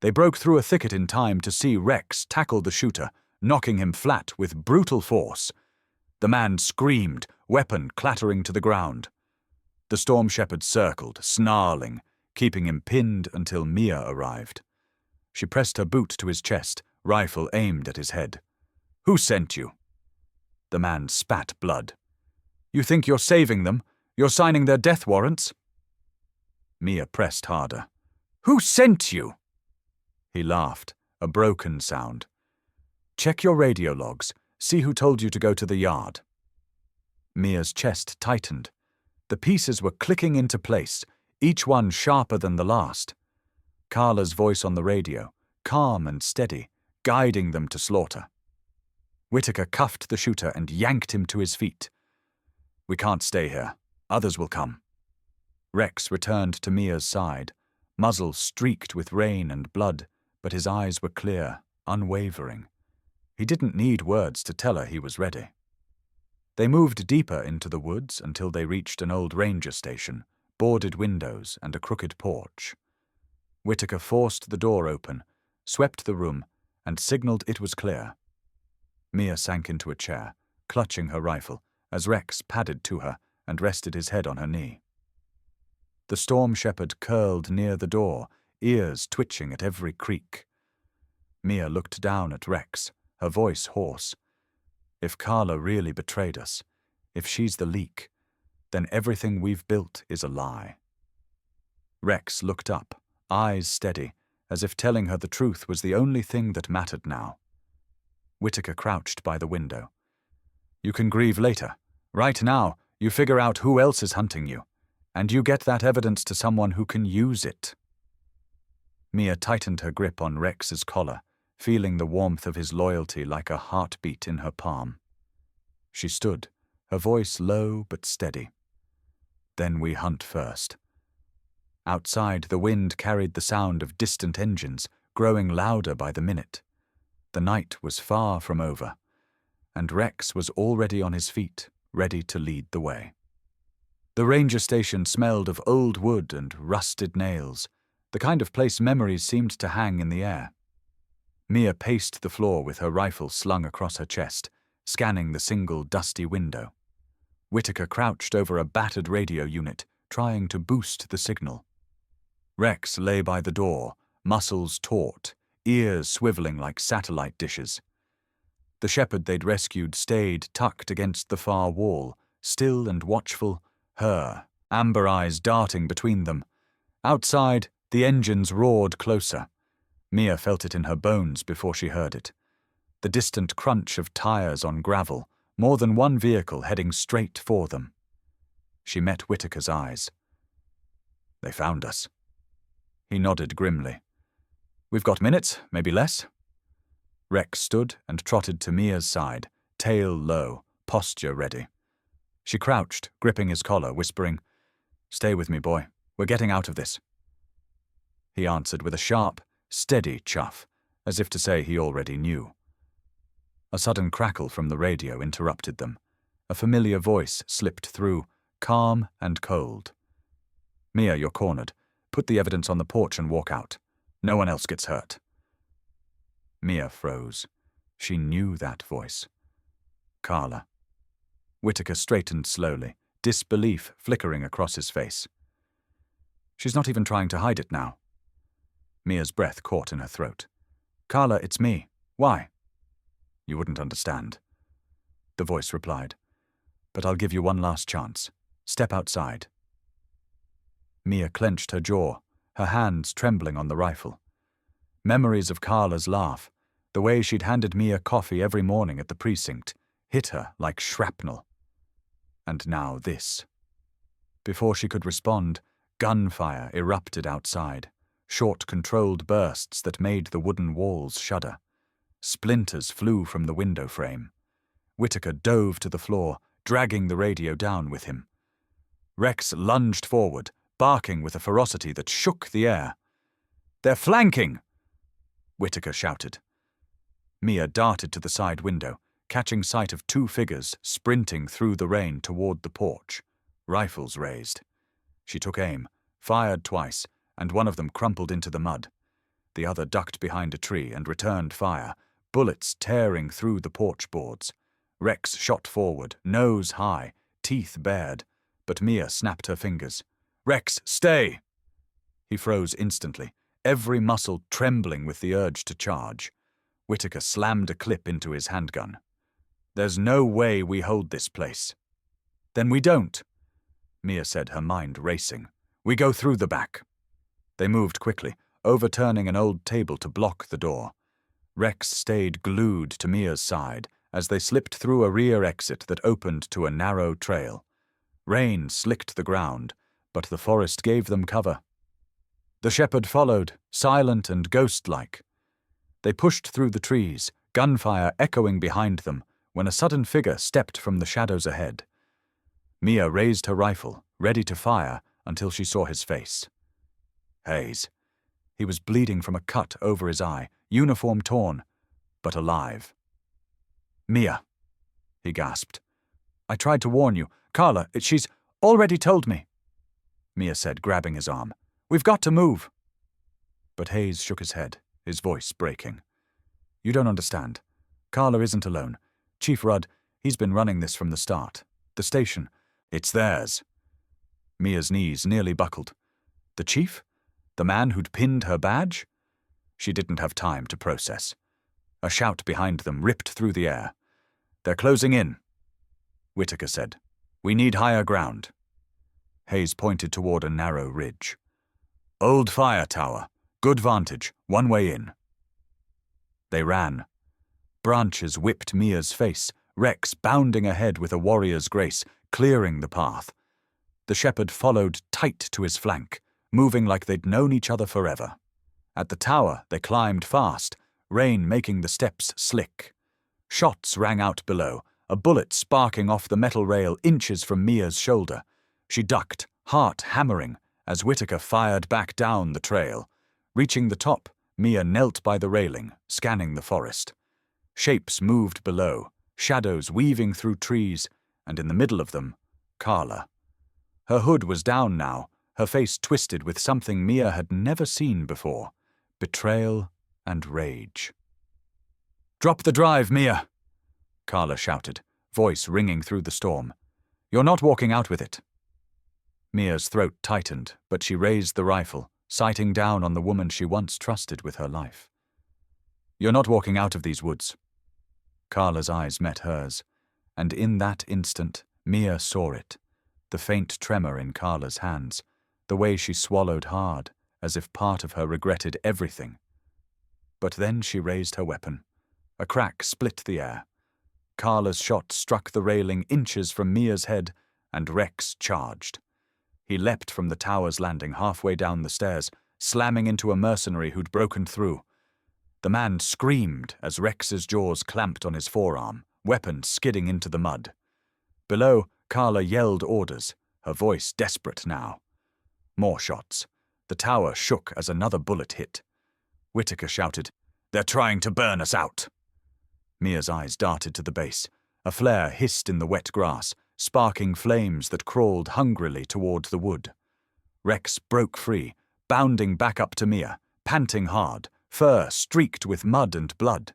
They broke through a thicket in time to see Rex tackle the shooter, knocking him flat with brutal force. The man screamed, weapon clattering to the ground. The storm shepherd circled, snarling, keeping him pinned until Mia arrived. She pressed her boot to his chest, rifle aimed at his head. "Who sent you?" The man spat blood. "You think you're saving them? You're signing their death warrants?" Mia pressed harder. "Who sent you?" He laughed, a broken sound. "Check your radio logs. See who told you to go to the yard." Mia's chest tightened. The pieces were clicking into place, each one sharper than the last. Carla's voice on the radio, calm and steady, guiding them to slaughter. Whitaker cuffed the shooter and yanked him to his feet. "We can't stay here. Others will come." Rex returned to Mia's side, muzzle streaked with rain and blood, but his eyes were clear, unwavering. He didn't need words to tell her he was ready. They moved deeper into the woods until they reached an old ranger station, boarded windows and a crooked porch. Whitaker forced the door open, swept the room, and signaled it was clear. Mia sank into a chair, clutching her rifle, as Rex padded to her and rested his head on her knee. The storm shepherd curled near the door, ears twitching at every creak. Mia looked down at Rex, her voice hoarse. "If Carla really betrayed us, if she's the leak, then everything we've built is a lie." Rex looked up, eyes steady, as if telling her the truth was the only thing that mattered now. Whitaker crouched by the window. "You can grieve later. Right now, you figure out who else is hunting you, and you get that evidence to someone who can use it." Mia tightened her grip on Rex's collar, feeling the warmth of his loyalty like a heartbeat in her palm. She stood, her voice low but steady. "Then we hunt first." Outside, the wind carried the sound of distant engines, growing louder by the minute. The night was far from over, and Rex was already on his feet, ready to lead the way. The ranger station smelled of old wood and rusted nails, the kind of place memories seemed to hang in the air. Mia paced the floor with her rifle slung across her chest, scanning the single dusty window. Whitaker crouched over a battered radio unit, trying to boost the signal. Rex lay by the door, muscles taut, ears swiveling like satellite dishes. The shepherd they'd rescued stayed tucked against the far wall, still and watchful, her amber eyes darting between them. Outside, the engines roared closer. Mia felt it in her bones before she heard it. The distant crunch of tires on gravel, more than one vehicle heading straight for them. She met Whitaker's eyes. "They found us." He nodded grimly. "We've got minutes, maybe less." Rex stood and trotted to Mia's side, tail low, posture ready. She crouched, gripping his collar, whispering, "Stay with me, boy. We're getting out of this." He answered with a sharp, steady chuff, as if to say he already knew. A sudden crackle from the radio interrupted them. A familiar voice slipped through, calm and cold. "Mia, you're cornered. Put the evidence on the porch and walk out. No one else gets hurt." Mia froze. She knew that voice. Carla. Whitaker straightened slowly, disbelief flickering across his face. "She's not even trying to hide it now." Mia's breath caught in her throat. "Carla, it's me. Why?" "You wouldn't understand." The voice replied, "But I'll give you one last chance. Step outside." Mia clenched her jaw, her hands trembling on the rifle. Memories of Carla's laugh, the way she'd handed Mia coffee every morning at the precinct, hit her like shrapnel. And now this. Before she could respond, gunfire erupted outside, short controlled bursts that made the wooden walls shudder. Splinters flew from the window frame. Whitaker dove to the floor, dragging the radio down with him. Rex lunged forward, barking with a ferocity that shook the air. "They're flanking!" Whitaker shouted. Mia darted to the side window, catching sight of two figures sprinting through the rain toward the porch, rifles raised. She took aim, fired twice, and one of them crumpled into the mud. The other ducked behind a tree and returned fire, bullets tearing through the porch boards. Rex shot forward, nose high, teeth bared, but Mia snapped her fingers. "Rex, stay!" He froze instantly, every muscle trembling with the urge to charge. Whitaker slammed a clip into his handgun. "There's no way we hold this place." "Then we don't," Mia said, her mind racing. "We go through the back." They moved quickly, overturning an old table to block the door. Rex stayed glued to Mia's side as they slipped through a rear exit that opened to a narrow trail. Rain slicked the ground, but the forest gave them cover. The shepherd followed, silent and ghost-like. They pushed through the trees, gunfire echoing behind them, when a sudden figure stepped from the shadows ahead. Mia raised her rifle, ready to fire, until she saw his face. Hayes. He was bleeding from a cut over his eye, uniform torn, but alive. "Mia," he gasped. "I tried to warn you. Carla, she's already told me," Mia said, grabbing his arm. "We've got to move." But Hayes shook his head, his voice breaking. "You don't understand. Carla isn't alone. Chief Rudd, he's been running this from the start. The station, it's theirs." Mia's knees nearly buckled. The chief? The man who'd pinned her badge? She didn't have time to process. A shout behind them ripped through the air. "They're closing in," Whitaker said. "We need higher ground." Hayes pointed toward a narrow ridge. "Old fire tower. Good vantage. One way in." They ran. Branches whipped Mia's face, Rex bounding ahead with a warrior's grace, clearing the path. The shepherd followed tight to his flank, moving like they'd known each other forever. At the tower, they climbed fast, rain making the steps slick. Shots rang out below, a bullet sparking off the metal rail inches from Mia's shoulder. She ducked, heart hammering, as Whitaker fired back down the trail. Reaching the top, Mia knelt by the railing, scanning the forest. Shapes moved below, shadows weaving through trees, and in the middle of them, Carla. Her hood was down now, her face twisted with something Mia had never seen before: betrayal and rage. "Drop the drive, Mia!" Carla shouted, voice ringing through the storm. "You're not walking out with it." Mia's throat tightened, but she raised the rifle, sighting down on the woman she once trusted with her life. "You're not walking out of these woods." Carla's eyes met hers, and in that instant, Mia saw it. The faint tremor in Carla's hands, the way she swallowed hard, as if part of her regretted everything. But then she raised her weapon. A crack split the air. Carla's shot struck the railing inches from Mia's head, and Rex charged. He leapt from the tower's landing halfway down the stairs, slamming into a mercenary who'd broken through. The man screamed as Rex's jaws clamped on his forearm, weapon skidding into the mud. Below, Carla yelled orders, her voice desperate now. More shots. The tower shook as another bullet hit. Whitaker shouted, "They're trying to burn us out." Mia's eyes darted to the base. A flare hissed in the wet grass, sparking flames that crawled hungrily toward the wood. Rex broke free, bounding back up to Mia, panting hard, fur streaked with mud and blood.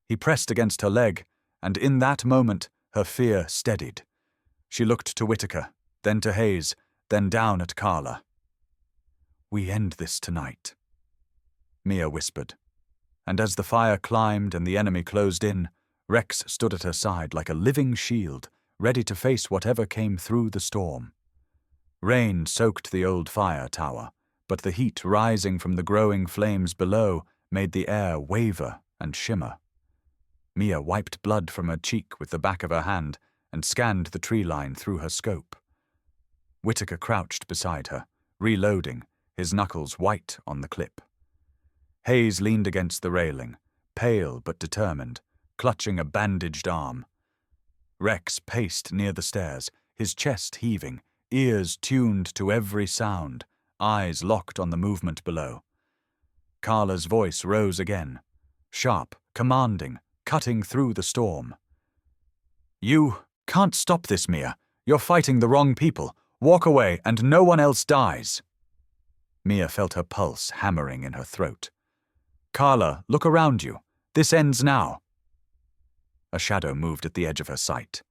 He pressed against her leg, and in that moment, her fear steadied. She looked to Whitaker, then to Hayes, then down at Carla. "We end this tonight," Mia whispered. And as the fire climbed and the enemy closed in, Rex stood at her side like a living shield, ready to face whatever came through the storm. Rain soaked the old fire tower, but the heat rising from the growing flames below made the air waver and shimmer. Mia wiped blood from her cheek with the back of her hand and scanned the tree line through her scope. Whitaker crouched beside her, reloading, his knuckles white on the clip. Hayes leaned against the railing, pale but determined, clutching a bandaged arm. Rex paced near the stairs, his chest heaving, ears tuned to every sound, eyes locked on the movement below. Carla's voice rose again, sharp, commanding, cutting through the storm. "You can't stop this, Mia. You're fighting the wrong people. Walk away and no one else dies." Mia felt her pulse hammering in her throat. "Carla, look around you. This ends now." A shadow moved at the edge of her sight.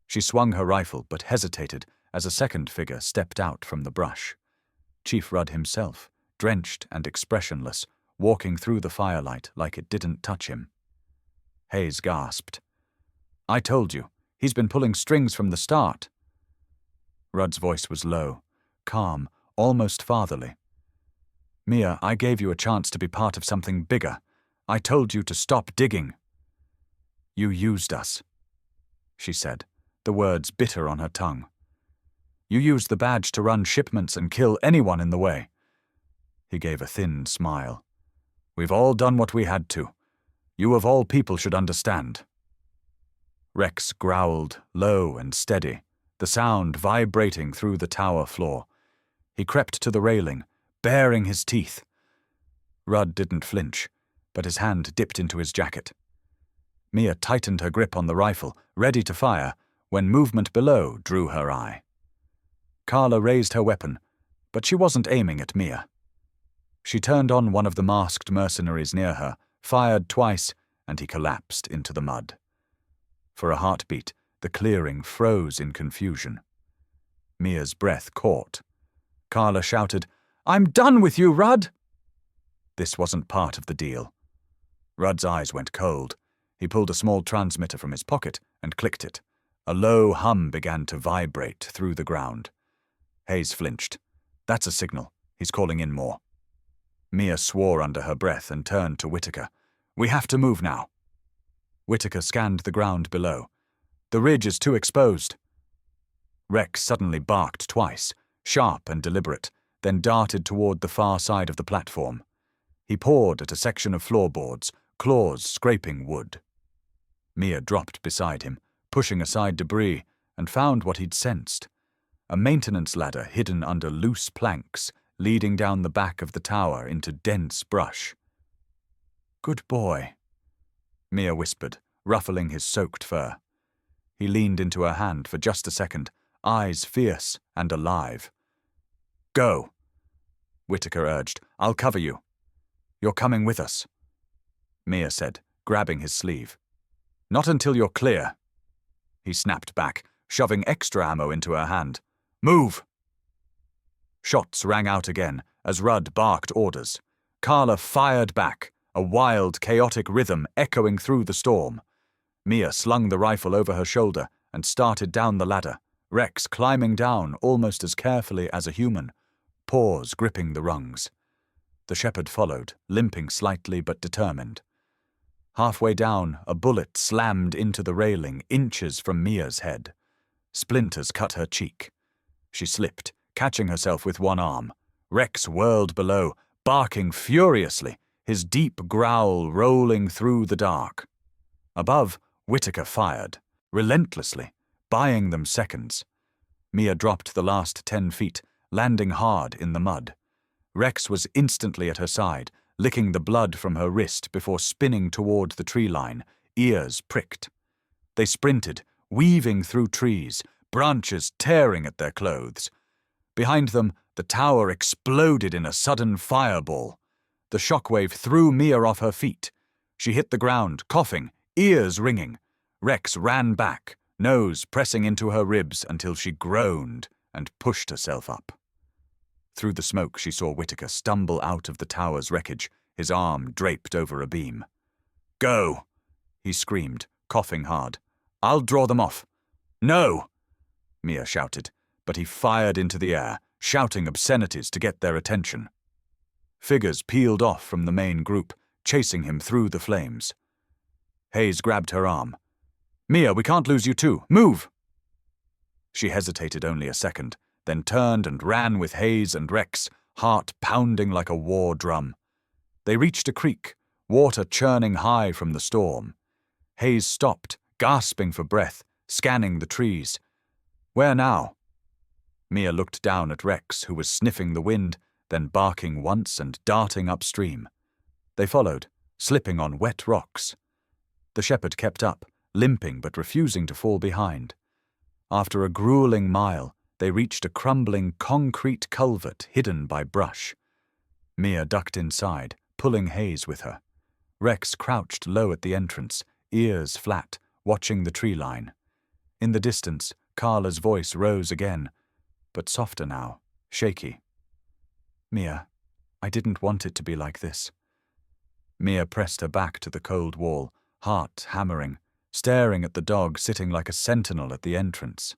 She swung her rifle but hesitated as a second figure stepped out from the brush. Chief Rudd himself, drenched and expressionless, walking through the firelight like it didn't touch him. Hayes gasped. "I told you, he's been pulling strings from the start." Rudd's voice was low, calm, almost fatherly. Mia, I gave you a chance to be part of something bigger. I told you to stop digging. You used us, she said, the words bitter on her tongue. You used the badge to run shipments and kill anyone in the way. He gave a thin smile. We've all done what we had to. You of all people should understand. Rex growled, low and steady, the sound vibrating through the tower floor. He crept to the railing, baring his teeth. Rudd didn't flinch, but his hand dipped into his jacket. Mia tightened her grip on the rifle, ready to fire, when movement below drew her eye. Carla raised her weapon, but she wasn't aiming at Mia. She turned on one of the masked mercenaries near her, fired twice, and he collapsed into the mud. For a heartbeat, the clearing froze in confusion. Mia's breath caught. Carla shouted, "I'm done with you, Rudd!" This wasn't part of the deal. Rudd's eyes went cold. He pulled a small transmitter from his pocket and clicked it. A low hum began to vibrate through the ground. Hayes flinched. That's a signal. He's calling in more. Mia swore under her breath and turned to Whitaker. We have to move now. Whitaker scanned the ground below. The ridge is too exposed. Rex suddenly barked twice, sharp and deliberate, then darted toward the far side of the platform. He pawed at a section of floorboards, claws scraping wood. Mia dropped beside him, pushing aside debris, and found what he'd sensed. A maintenance ladder hidden under loose planks, leading down the back of the tower into dense brush. Good boy, Mia whispered, ruffling his soaked fur. He leaned into her hand for just a second, eyes fierce and alive. Go, Whitaker urged. I'll cover you. You're coming with us, Mia said, grabbing his sleeve. Not until you're clear. He snapped back, shoving extra ammo into her hand. Move! Shots rang out again as Rudd barked orders. Carla fired back, a wild, chaotic rhythm echoing through the storm. Mia slung the rifle over her shoulder and started down the ladder, Rex climbing down almost as carefully as a human, paws gripping the rungs. The shepherd followed, limping slightly but determined. Halfway down, a bullet slammed into the railing inches from Mia's head. Splinters cut her cheek. She slipped, catching herself with one arm. Rex whirled below, barking furiously, his deep growl rolling through the dark. Above, Whitaker fired, relentlessly, buying them seconds. Mia dropped the last 10 feet, landing hard in the mud. Rex was instantly at her side, licking the blood from her wrist before spinning toward the tree line, ears pricked. They sprinted, weaving through trees, branches tearing at their clothes. Behind them, the tower exploded in a sudden fireball. The shockwave threw Mia off her feet. She hit the ground, coughing, ears ringing. Rex ran back, nose pressing into her ribs until she groaned and pushed herself up. Through the smoke, she saw Whitaker stumble out of the tower's wreckage, his arm draped over a beam. Go, he screamed, coughing hard. I'll draw them off. No, Mia shouted, but he fired into the air, shouting obscenities to get their attention. Figures peeled off from the main group, chasing him through the flames. Hayes grabbed her arm. Mia, we can't lose you too. Move! She hesitated only a second, then turned and ran with Hayes and Rex, heart pounding like a war drum. They reached a creek, water churning high from the storm. Hayes stopped, gasping for breath, scanning the trees. Where now? Mia looked down at Rex, who was sniffing the wind, then barking once and darting upstream. They followed, slipping on wet rocks. The shepherd kept up, limping but refusing to fall behind. After a grueling mile, they reached a crumbling concrete culvert hidden by brush. Mia ducked inside, pulling Hayes with her. Rex crouched low at the entrance, ears flat, watching the tree line. In the distance, Carla's voice rose again, but softer now, shaky. Mia, I didn't want it to be like this. Mia pressed her back to the cold wall, heart hammering, staring at the dog sitting like a sentinel at the entrance.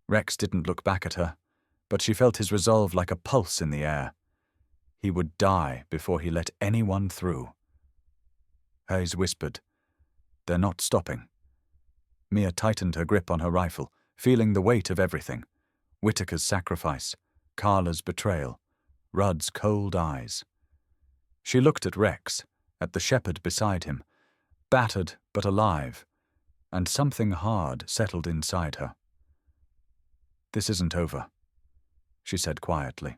Rex didn't look back at her, but she felt his resolve like a pulse in the air. He would die before he let anyone through. Hayes whispered, "They're not stopping." Mia tightened her grip on her rifle, feeling the weight of everything. Whitaker's sacrifice, Carla's betrayal, Rudd's cold eyes. She looked at Rex, at the shepherd beside him, battered but alive, and something hard settled inside her. "This isn't over," she said quietly.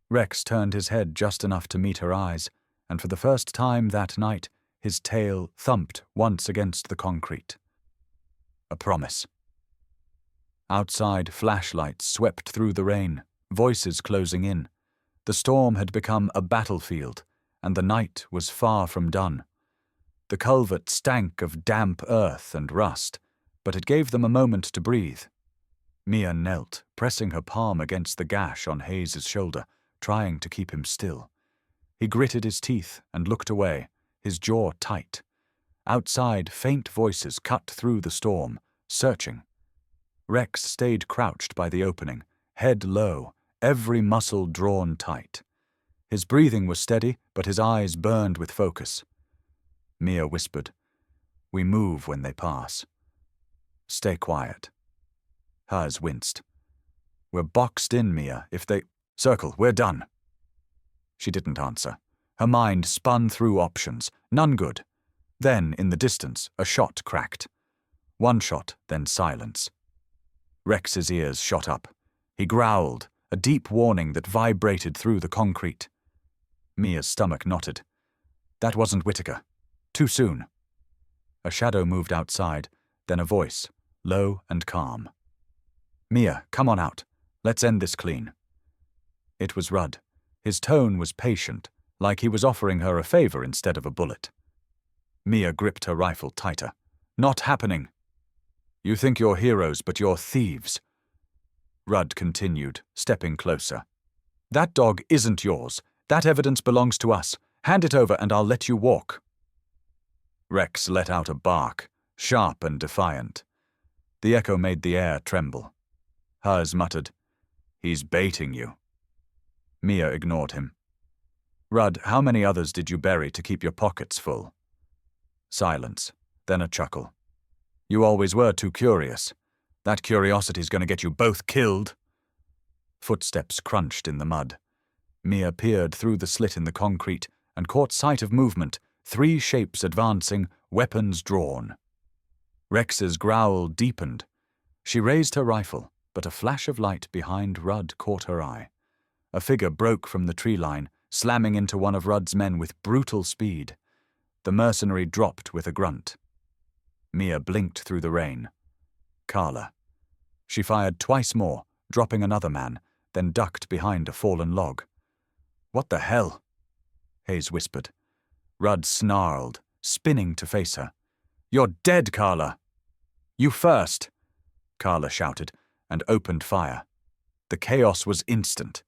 Rex turned his head just enough to meet her eyes, and for the first time that night, his tail thumped once against the concrete. A promise. Outside, flashlights swept through the rain, voices closing in. The storm had become a battlefield, and the night was far from done. The culvert stank of damp earth and rust, but it gave them a moment to breathe. Mia knelt, pressing her palm against the gash on Hayes's shoulder, trying to keep him still. He gritted his teeth and looked away, his jaw tight. Outside, faint voices cut through the storm, searching. Rex stayed crouched by the opening, head low, every muscle drawn tight. His breathing was steady, but his eyes burned with focus. Mia whispered, "We move when they pass. Stay quiet." Hayes winced. "We're boxed in, Mia. If they... Circle, we're done." She didn't answer. Her mind spun through options, none good. Then, in the distance, a shot cracked. One shot, then silence. Rex's ears shot up. He growled, a deep warning that vibrated through the concrete. Mia's stomach knotted. That wasn't Whitaker. Too soon. A shadow moved outside, then a voice, low and calm. "Mia, come on out. Let's end this clean." It was Rudd. His tone was patient, like he was offering her a favor instead of a bullet. Mia gripped her rifle tighter. "Not happening." "You think you're heroes, but you're thieves." Rudd continued, stepping closer. "That dog isn't yours. That evidence belongs to us. Hand it over and I'll let you walk." Rex let out a bark, sharp and defiant. The echo made the air tremble. Hayes muttered, "He's baiting you." Mia ignored him. "Rudd, how many others did you bury to keep your pockets full?" Silence, then a chuckle. "You always were too curious. That curiosity's going to get you both killed." Footsteps crunched in the mud. Mia peered through the slit in the concrete and caught sight of movement, 3 shapes advancing, weapons drawn. Rex's growl deepened. She raised her rifle, but a flash of light behind Rudd caught her eye. A figure broke from the tree line, slamming into one of Rudd's men with brutal speed. The mercenary dropped with a grunt. Mia blinked through the rain. Carla. She fired twice more, dropping another man, then ducked behind a fallen log. "What the hell?" Hayes whispered. Rudd snarled, spinning to face her. "You're dead, Carla!" "You first!" Carla shouted, and opened fire. The chaos was instant.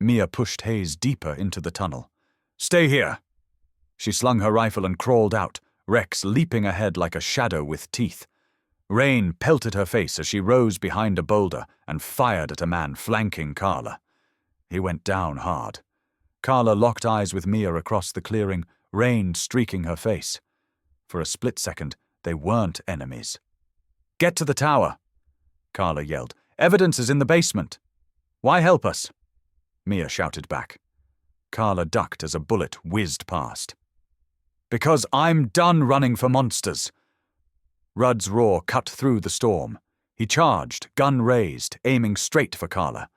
Mia pushed Hayes deeper into the tunnel. "Stay here!" She slung her rifle and crawled out, Rex leaping ahead like a shadow with teeth. Rain pelted her face as she rose behind a boulder and fired at a man flanking Carla. He went down hard. Carla locked eyes with Mia across the clearing, rain streaking her face. For a split second, they weren't enemies. "Get to the tower!" Carla yelled. "Evidence is in the basement." "Why help us?" Mia shouted back. Carla ducked as a bullet whizzed past. "Because I'm done running for monsters." Rudd's roar cut through the storm. He charged, gun raised, aiming straight for Carla.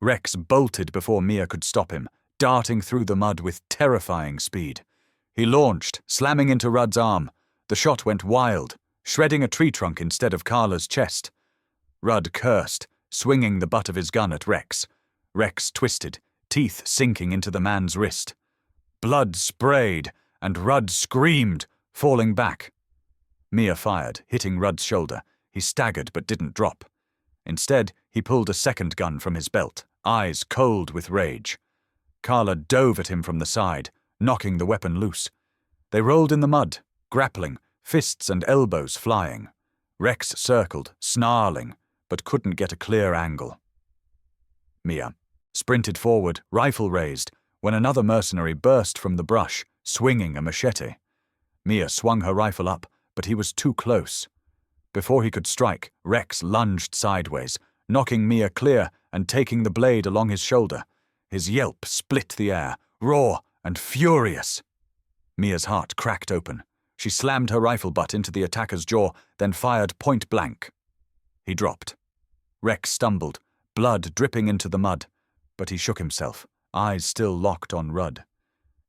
Rex bolted before Mia could stop him, darting through the mud with terrifying speed. He launched, slamming into Rudd's arm. The shot went wild, shredding a tree trunk instead of Carla's chest. Rudd cursed, swinging the butt of his gun at Rex. Rex twisted, teeth sinking into the man's wrist. Blood sprayed, and Rudd screamed, falling back. Mia fired, hitting Rudd's shoulder. He staggered but didn't drop. Instead, he pulled a second gun from his belt, eyes cold with rage. Carla dove at him from the side, knocking the weapon loose. They rolled in the mud, grappling, fists and elbows flying. Rex circled, snarling, but couldn't get a clear angle. Mia sprinted forward, rifle raised, when another mercenary burst from the brush, swinging a machete. Mia swung her rifle up, but he was too close. Before he could strike, Rex lunged sideways, knocking Mia clear and taking the blade along his shoulder. His yelp split the air, raw and furious. Mia's heart cracked open. She slammed her rifle butt into the attacker's jaw, then fired point blank. He dropped. Rex stumbled, blood dripping into the mud, but he shook himself, eyes still locked on Rudd.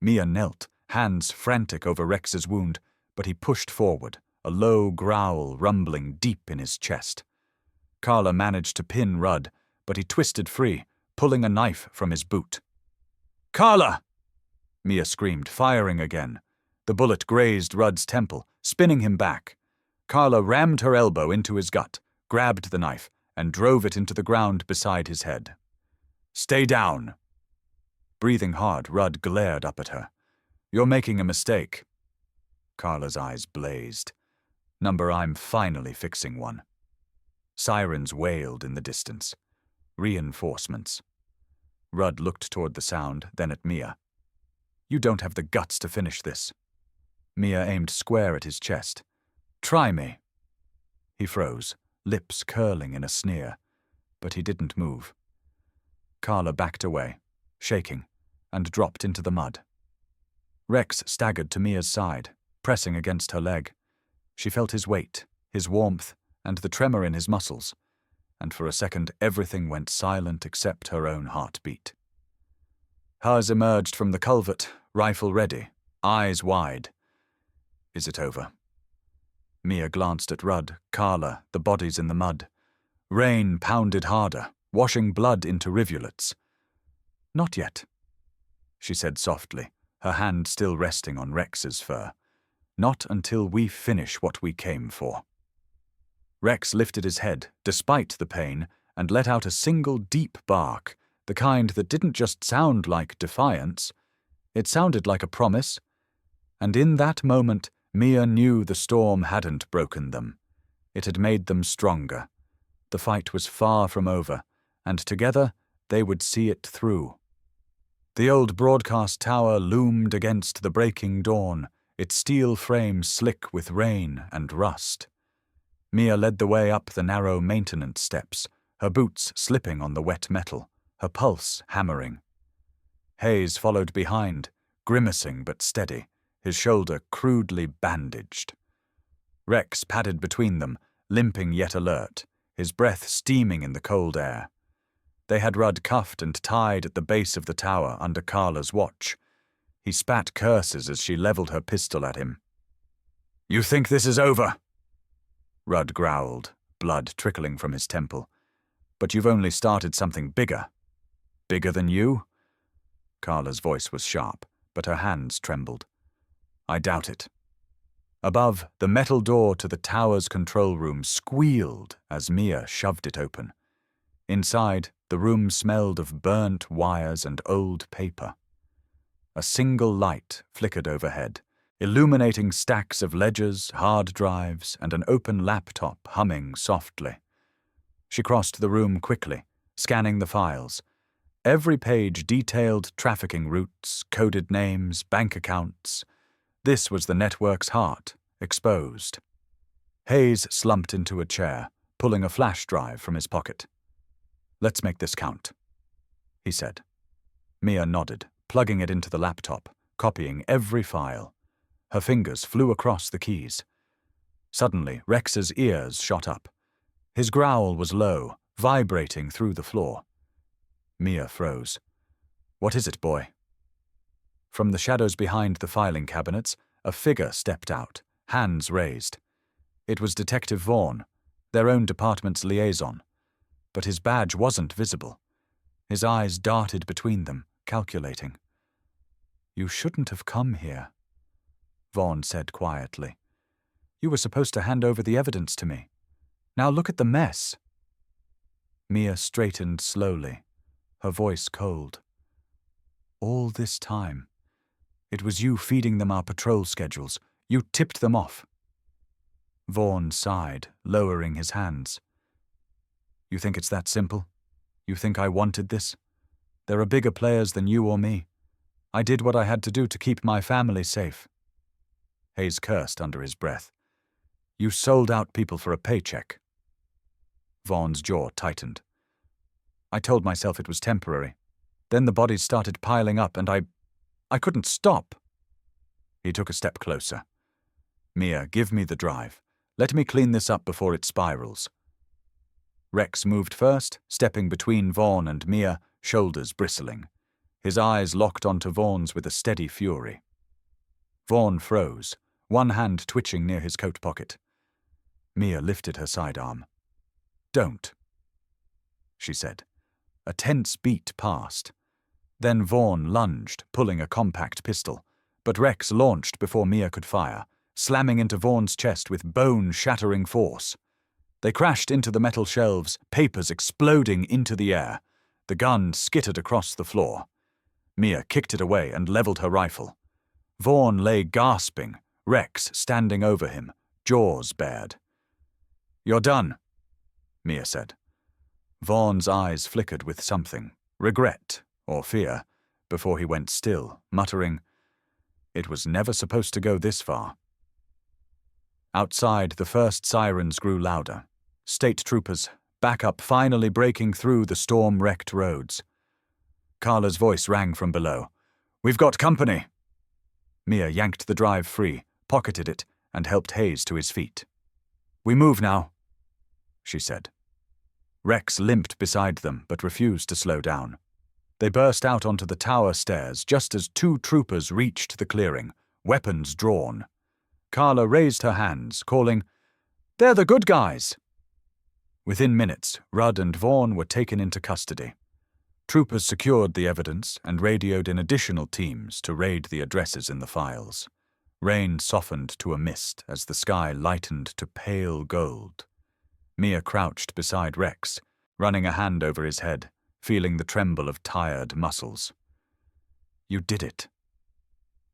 Mia knelt, hands frantic over Rex's wound, but he pushed forward, a low growl rumbling deep in his chest. Carla managed to pin Rudd, but he twisted free, pulling a knife from his boot. "Carla!" Mia screamed, firing again. The bullet grazed Rudd's temple, spinning him back. Carla rammed her elbow into his gut, grabbed the knife, and drove it into the ground beside his head. "Stay down." Breathing hard, Rudd glared up at her. "You're making a mistake." Carla's eyes blazed. I'm finally fixing one." Sirens wailed in the distance. Reinforcements. Rudd looked toward the sound, then at Mia. "You don't have the guts to finish this." Mia aimed square at his chest. "Try me." He froze, lips curling in a sneer, but he didn't move. Carla backed away, shaking, and dropped into the mud. Rex staggered to Mia's side, pressing against her leg. She felt his weight, his warmth, and the tremor in his muscles, and for a second everything went silent except her own heartbeat. Hers emerged from the culvert, rifle ready, eyes wide. "Is it over?" Mia glanced at Rudd, Carla, the bodies in the mud. Rain pounded harder, washing blood into rivulets. "Not yet," she said softly, her hand still resting on Rex's fur. "Not until we finish what we came for." Rex lifted his head, despite the pain, and let out a single deep bark, the kind that didn't just sound like defiance. It sounded like a promise. And in that moment, Mia knew the storm hadn't broken them. It had made them stronger. The fight was far from over, and together they would see it through. The old broadcast tower loomed against the breaking dawn, its steel frame slick with rain and rust. Mia led the way up the narrow maintenance steps, her boots slipping on the wet metal, her pulse hammering. Hayes followed behind, grimacing but steady, his shoulder crudely bandaged. Rex padded between them, limping yet alert, his breath steaming in the cold air. They had Rudd cuffed and tied at the base of the tower under Carla's watch. He spat curses as she leveled her pistol at him. "You think this is over?" Rudd growled, blood trickling from his temple. "But you've only started something bigger." "Bigger than you?" Carla's voice was sharp, but her hands trembled. "I doubt it." Above, the metal door to the tower's control room squealed as Mia shoved it open. Inside, the room smelled of burnt wires and old paper. A single light flickered overhead, illuminating stacks of ledgers, hard drives, and an open laptop humming softly. She crossed the room quickly, scanning the files. Every page detailed trafficking routes, coded names, bank accounts. This was the network's heart, exposed. Hayes slumped into a chair, pulling a flash drive from his pocket. "Let's make this count," he said. Mia nodded, plugging it into the laptop, copying every file. Her fingers flew across the keys. Suddenly, Rex's ears shot up. His growl was low, vibrating through the floor. Mia froze. "What is it, boy?" From the shadows behind the filing cabinets, a figure stepped out, hands raised. It was Detective Vaughn, their own department's liaison. But his badge wasn't visible. His eyes darted between them, calculating. "You shouldn't have come here," Vaughn said quietly. "You were supposed to hand over the evidence to me. Now look at the mess." Mia straightened slowly, her voice cold. "All this time, it was you feeding them our patrol schedules. You tipped them off." Vaughn sighed, lowering his hands. "You think it's that simple? You think I wanted this? There are bigger players than you or me. I did what I had to do to keep my family safe. Hayes cursed under his breath. You sold out people for a paycheck. Vaughan's jaw tightened. I told myself it was temporary. Then the bodies started piling up and I couldn't stop. He took a step closer. Mia, give me the drive. Let me clean this up before it spirals. Rex moved first, stepping between Vaughan and Mia, shoulders bristling. His eyes locked onto Vaughan's with a steady fury. Vaughan froze, one hand twitching near his coat pocket. Mia lifted her sidearm. Don't, she said. A tense beat passed. Then Vaughan lunged, pulling a compact pistol, but Rex launched before Mia could fire, slamming into Vaughan's chest with bone-shattering force. They crashed into the metal shelves, papers exploding into the air. The gun skittered across the floor. Mia kicked it away and leveled her rifle. Vaughan lay gasping, Rex standing over him, jaws bared. You're done, Mia said. Vaughan's eyes flickered with something, regret or fear, before he went still, muttering, It was never supposed to go this far. Outside, the first sirens grew louder. State troopers, backup finally breaking through the storm-wrecked roads. Carla's voice rang from below. We've got company. Mia yanked the drive free, pocketed it, and helped Hayes to his feet. We move now, she said. Rex limped beside them, but refused to slow down. They burst out onto the tower stairs just as two troopers reached the clearing, weapons drawn. Carla raised her hands, calling, They're the good guys! Within minutes, Rudd and Vaughan were taken into custody. Troopers secured the evidence and radioed in additional teams to raid the addresses in the files. Rain softened to a mist as the sky lightened to pale gold. Mia crouched beside Rex, running a hand over his head, feeling the tremble of tired muscles. You did it,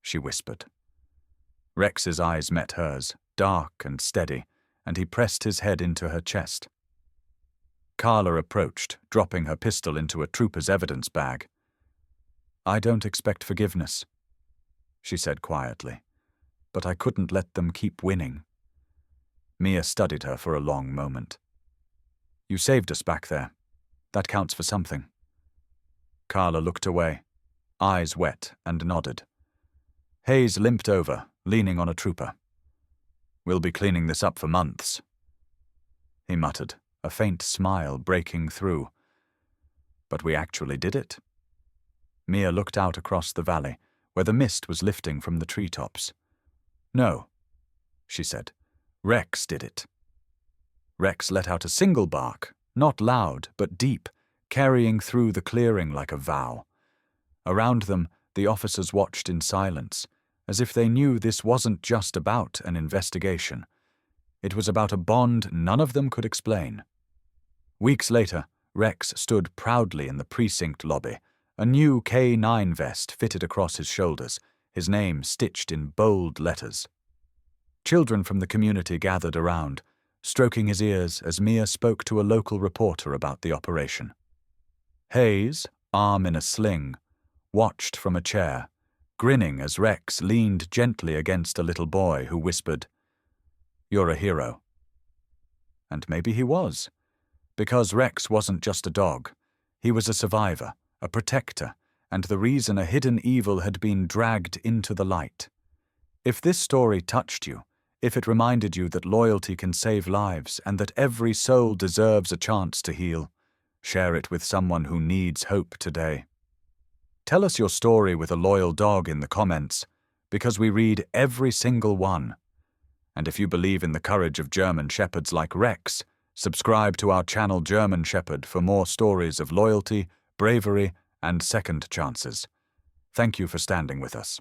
she whispered. Rex's eyes met hers, dark and steady, and he pressed his head into her chest. Carla approached, dropping her pistol into a trooper's evidence bag. I don't expect forgiveness, she said quietly, but I couldn't let them keep winning. Mia studied her for a long moment. You saved us back there. That counts for something. Carla looked away, eyes wet, and nodded. Hayes limped over, leaning on a trooper. We'll be cleaning this up for months, he muttered, a faint smile breaking through. But we actually did it. Mia looked out across the valley, where the mist was lifting from the treetops. No, she said. Rex did it. Rex let out a single bark, not loud, but deep, carrying through the clearing like a vow. Around them, the officers watched in silence, as if they knew this wasn't just about an investigation. It was about a bond none of them could explain. Weeks later, Rex stood proudly in the precinct lobby, a new K9 vest fitted across his shoulders, his name stitched in bold letters. Children from the community gathered around, stroking his ears as Mia spoke to a local reporter about the operation. Hayes, arm in a sling, watched from a chair, grinning as Rex leaned gently against a little boy who whispered, You're a hero. And maybe he was, because Rex wasn't just a dog. He was a survivor, a protector, and the reason a hidden evil had been dragged into the light. If this story touched you, if it reminded you that loyalty can save lives and that every soul deserves a chance to heal, share it with someone who needs hope today. Tell us your story with a loyal dog in the comments, because we read every single one. And if you believe in the courage of German Shepherds like Rex, subscribe to our channel German Shepherd for more stories of loyalty, bravery, and second chances. Thank you for standing with us.